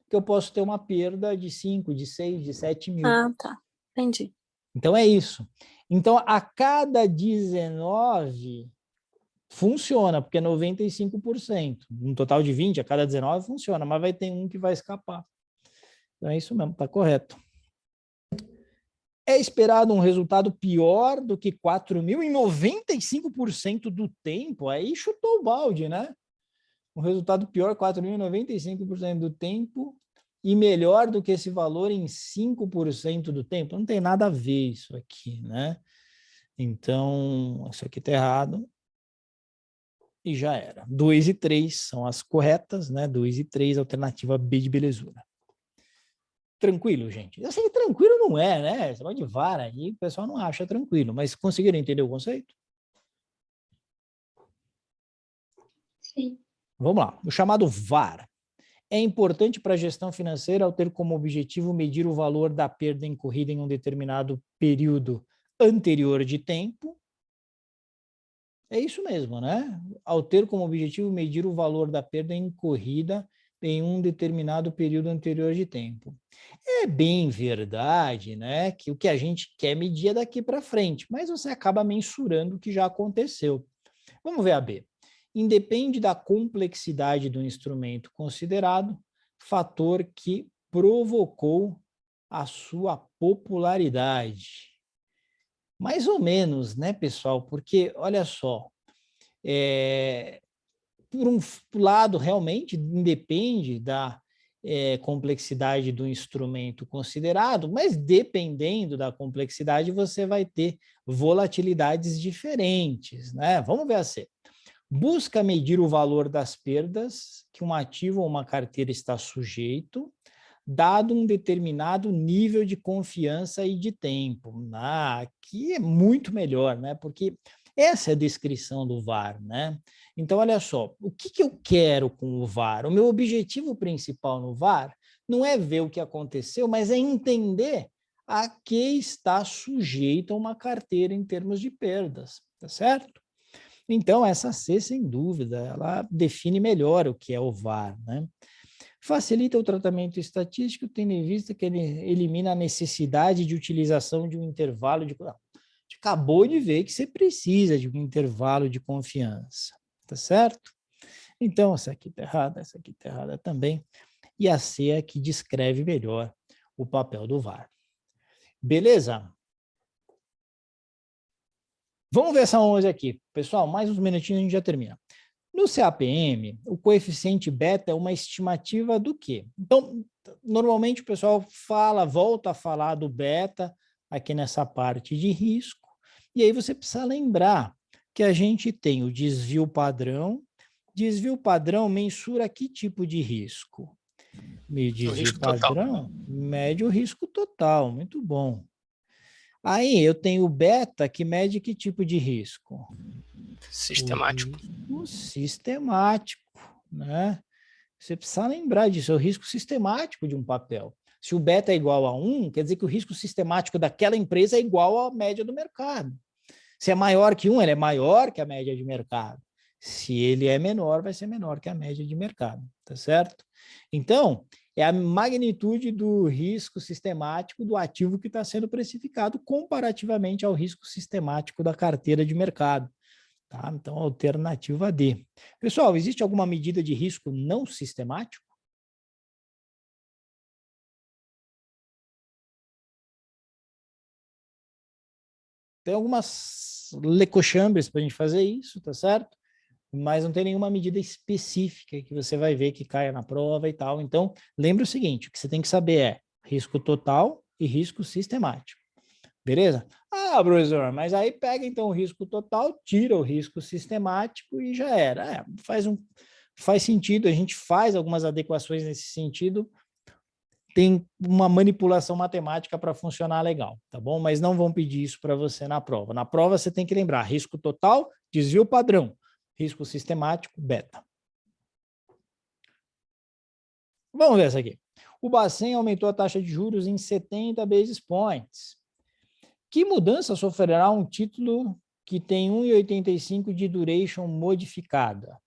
que eu posso ter uma perda de 5, de 6, de 7.000.
Ah, tá. Entendi.
Então é isso. Então, a cada 19 funciona, porque é 95%. Um total de 20, a cada 19 funciona, mas vai ter um que vai escapar. Então é isso mesmo, está correto. É esperado um resultado pior do que 4.000 em 95% do tempo? Aí chutou o balde, né? Um resultado pior, 4.000 em 95% do tempo e melhor do que esse valor em 5% do tempo. Não tem nada a ver isso aqui, né? Então, isso aqui está errado. E já era. 2 e 3 são as corretas, né? 2 e 3, alternativa B de belezura. Tranquilo, gente? Eu sei que tranquilo não é, né? Você pode VAR aí, o pessoal não acha tranquilo, mas conseguiram entender o conceito?
Sim.
Vamos lá. O chamado VAR é importante para a gestão financeira ao ter como objetivo medir o valor da perda incorrida em um determinado período anterior de tempo. É isso mesmo, né? Ao ter como objetivo medir o valor da perda incorrida em um determinado período anterior de tempo. É bem verdade, né, que o que a gente quer medir é daqui para frente, mas você acaba mensurando o que já aconteceu. Vamos ver a B. Independe da complexidade do instrumento considerado, fator que provocou a sua popularidade. Mais ou menos, né, pessoal? Porque, olha só, por um lado, realmente, independe da complexidade do instrumento considerado, mas dependendo da complexidade, você vai ter volatilidades diferentes, né? Vamos ver a C. Busca medir o valor das perdas que um ativo ou uma carteira está sujeito, dado um determinado nível de confiança e de tempo. Aqui é muito melhor, né? Porque essa é a descrição do VAR, né? Então, olha só, o que eu quero com o VAR? O meu objetivo principal no VAR não é ver o que aconteceu, mas é entender a que está sujeita uma carteira em termos de perdas, tá certo? Então, essa C, sem dúvida, ela define melhor o que é o VAR, né? Facilita o tratamento estatístico, tendo em vista que ele elimina a necessidade de utilização de um intervalo de... A gente acabou de ver que você precisa de um intervalo de confiança, tá certo? Então, essa aqui está errada também. E a C é a que descreve melhor o papel do VAR. Beleza? Vamos ver essa 11 aqui. Pessoal, mais uns minutinhos a gente já termina. No CAPM, o coeficiente beta é uma estimativa do quê? Então, normalmente o pessoal volta a falar do beta aqui nessa parte de risco, e aí você precisa lembrar que a gente tem o desvio padrão. Desvio padrão mensura que tipo de risco? Desvio
risco
padrão mede o risco total, muito bom. Aí eu tenho o beta que mede que tipo de risco?
Sistemático.
O sistemático, né? Você precisa lembrar disso, é o risco sistemático de um papel. Se o beta é igual a 1, quer dizer que o risco sistemático daquela empresa é igual à média do mercado. Se é maior que 1, ele é maior que a média de mercado. Se ele é menor, vai ser menor que a média de mercado, tá certo? Então, é a magnitude do risco sistemático do ativo que está sendo precificado comparativamente ao risco sistemático da carteira de mercado. Tá? Então, alternativa D. Pessoal, existe alguma medida de risco não sistemático? Tem algumas lecochambres para a gente fazer isso, tá certo? Mas não tem nenhuma medida específica que você vai ver que caia na prova e tal. Então, lembre o seguinte, o que você tem que saber é risco total e risco sistemático. Beleza? Ah, professor, mas aí pega então o risco total, tira o risco sistemático e já era. Faz sentido, a gente faz algumas adequações nesse sentido, tem uma manipulação matemática para funcionar legal, tá bom? Mas não vão pedir isso para você na prova. Na prova você tem que lembrar risco total, desvio padrão, risco sistemático, beta. Vamos ver essa aqui. O Bacen aumentou a taxa de juros em 70 basis points. Que mudança sofrerá um título que tem 1,85 de duration modificada?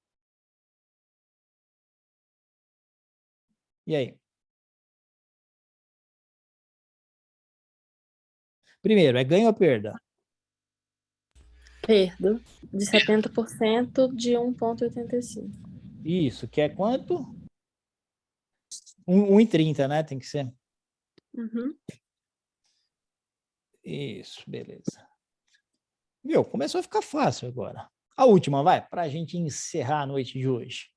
E aí? Primeiro, é ganho ou perda?
Perda de 70% de 1,85.
Isso, que é quanto? 1,30, né? Tem que ser.
Uhum.
Isso, beleza. Viu? Começou a ficar fácil agora. A última, vai, para a gente encerrar a noite de hoje.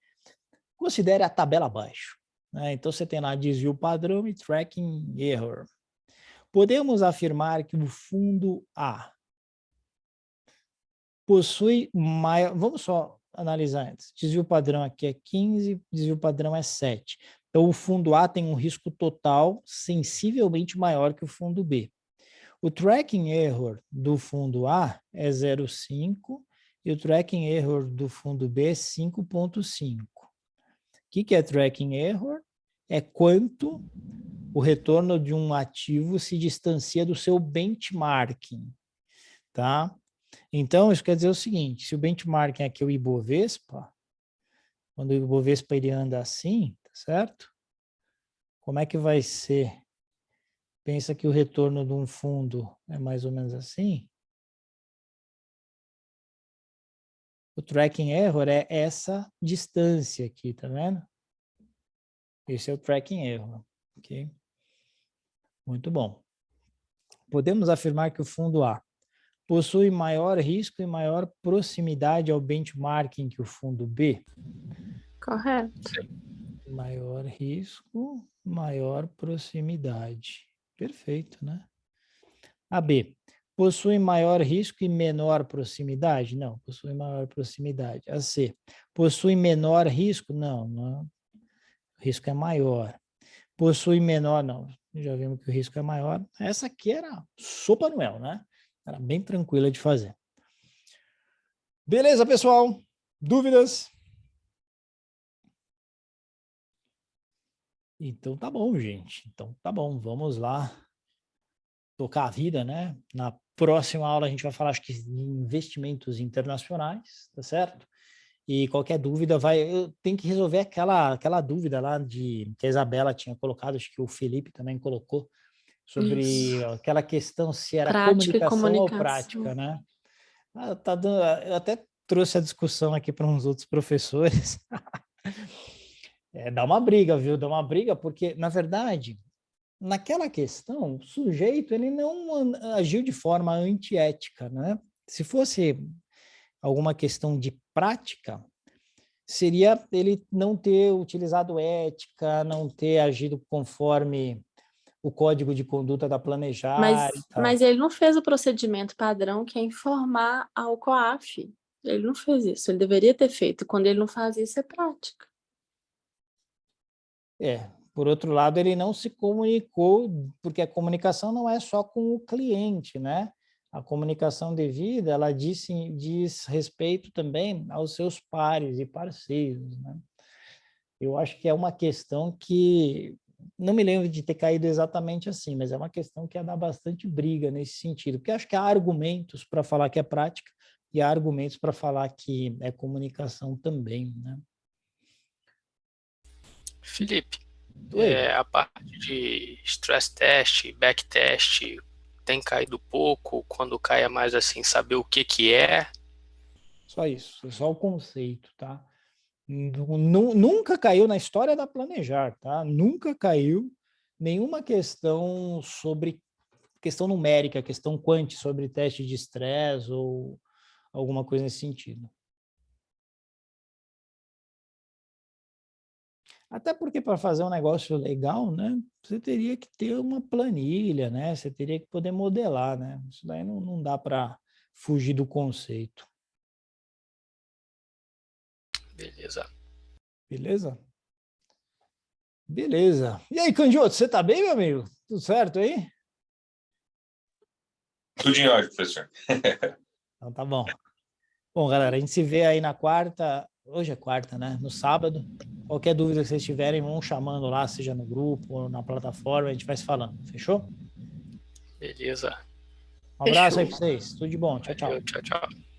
Considere a tabela abaixo. Né? Então, você tem lá desvio padrão e tracking error. Podemos afirmar que o fundo A possui maior... Vamos só analisar antes. Desvio padrão aqui é 15, desvio padrão é 7. Então, o fundo A tem um risco total sensivelmente maior que o fundo B. O tracking error do fundo A é 0,5 e o tracking error do fundo B é 5,5. O que é tracking error? É quanto o retorno de um ativo se distancia do seu benchmarking, tá? Então, isso quer dizer o seguinte, se o benchmarking aqui é o Ibovespa, quando o Ibovespa ele anda assim, tá certo? Como é que vai ser? Pensa que o retorno de um fundo é mais ou menos assim. O tracking error é essa distância aqui, tá vendo? Esse é o tracking error, ok? Muito bom. Podemos afirmar que o fundo A possui maior risco e maior proximidade ao benchmarking que o fundo B?
Correto.
Maior risco, maior proximidade. Perfeito, né? A B, possui maior risco e menor proximidade? Não, possui maior proximidade. A C, possui menor risco? Não, não. O risco é maior. Possui menor? Não, já vimos que o risco é maior. Essa aqui era sopa no mel, né? Era bem tranquila de fazer. Beleza, pessoal? Dúvidas? Então tá bom, gente. Então tá bom, vamos lá tocar a vida, né? Na próxima aula a gente vai falar, acho que, de investimentos internacionais, tá certo? E qualquer dúvida eu tenho que resolver aquela dúvida lá que a Isabela tinha colocado, acho que o Felipe também colocou, sobre
Isso.
aquela questão se era
Prática e
comunicação ou
comunicação.
prática, né? Eu até trouxe a discussão aqui para uns outros professores. Dá uma briga, viu? Dá uma briga, porque, na verdade, naquela questão, o sujeito ele não agiu de forma antiética, né? Se fosse alguma questão de prática, seria ele não ter utilizado ética, não ter agido conforme o código de conduta da Planejar e tal.
Mas ele não fez o procedimento padrão, que é informar ao COAF. Ele não fez isso, ele deveria ter feito. Quando ele não faz isso, é prática.
Por outro lado, ele não se comunicou, porque a comunicação não é só com o cliente, né? A comunicação devida, ela diz respeito também aos seus pares e parceiros, né? Eu acho que é uma questão que, não me lembro de ter caído exatamente assim, mas é uma questão que ia dar bastante briga nesse sentido, porque acho que há argumentos para falar que é prática e há argumentos para falar que é comunicação também, né?
Felipe,
Oi.
a parte de stress test, back test, tem caído pouco? Quando cai é mais assim, saber o que que é?
Só isso, só o conceito, tá? Nunca caiu na história da Planejar, tá? Nunca caiu nenhuma questão sobre questão numérica, questão quant sobre teste de estresse ou alguma coisa nesse sentido. Até porque para fazer um negócio legal, né, você teria que ter uma planilha, né? Você teria que poder modelar, né? Isso daí não dá para fugir do conceito.
Beleza.
Beleza? Beleza. E aí, Candiota, você tá bem, meu amigo? Tudo certo aí?
Tudo em ordem, professor.
Então tá bom. Bom, galera, a gente se vê aí na quarta. Hoje é quarta, né? No sábado. Qualquer dúvida que vocês tiverem, vão chamando lá, seja no grupo ou na plataforma, a gente vai se falando. Fechou?
Beleza.
Um abraço aí
Fechou.
pra vocês. Tudo de bom. Tchau, tchau.
Valeu, tchau, tchau.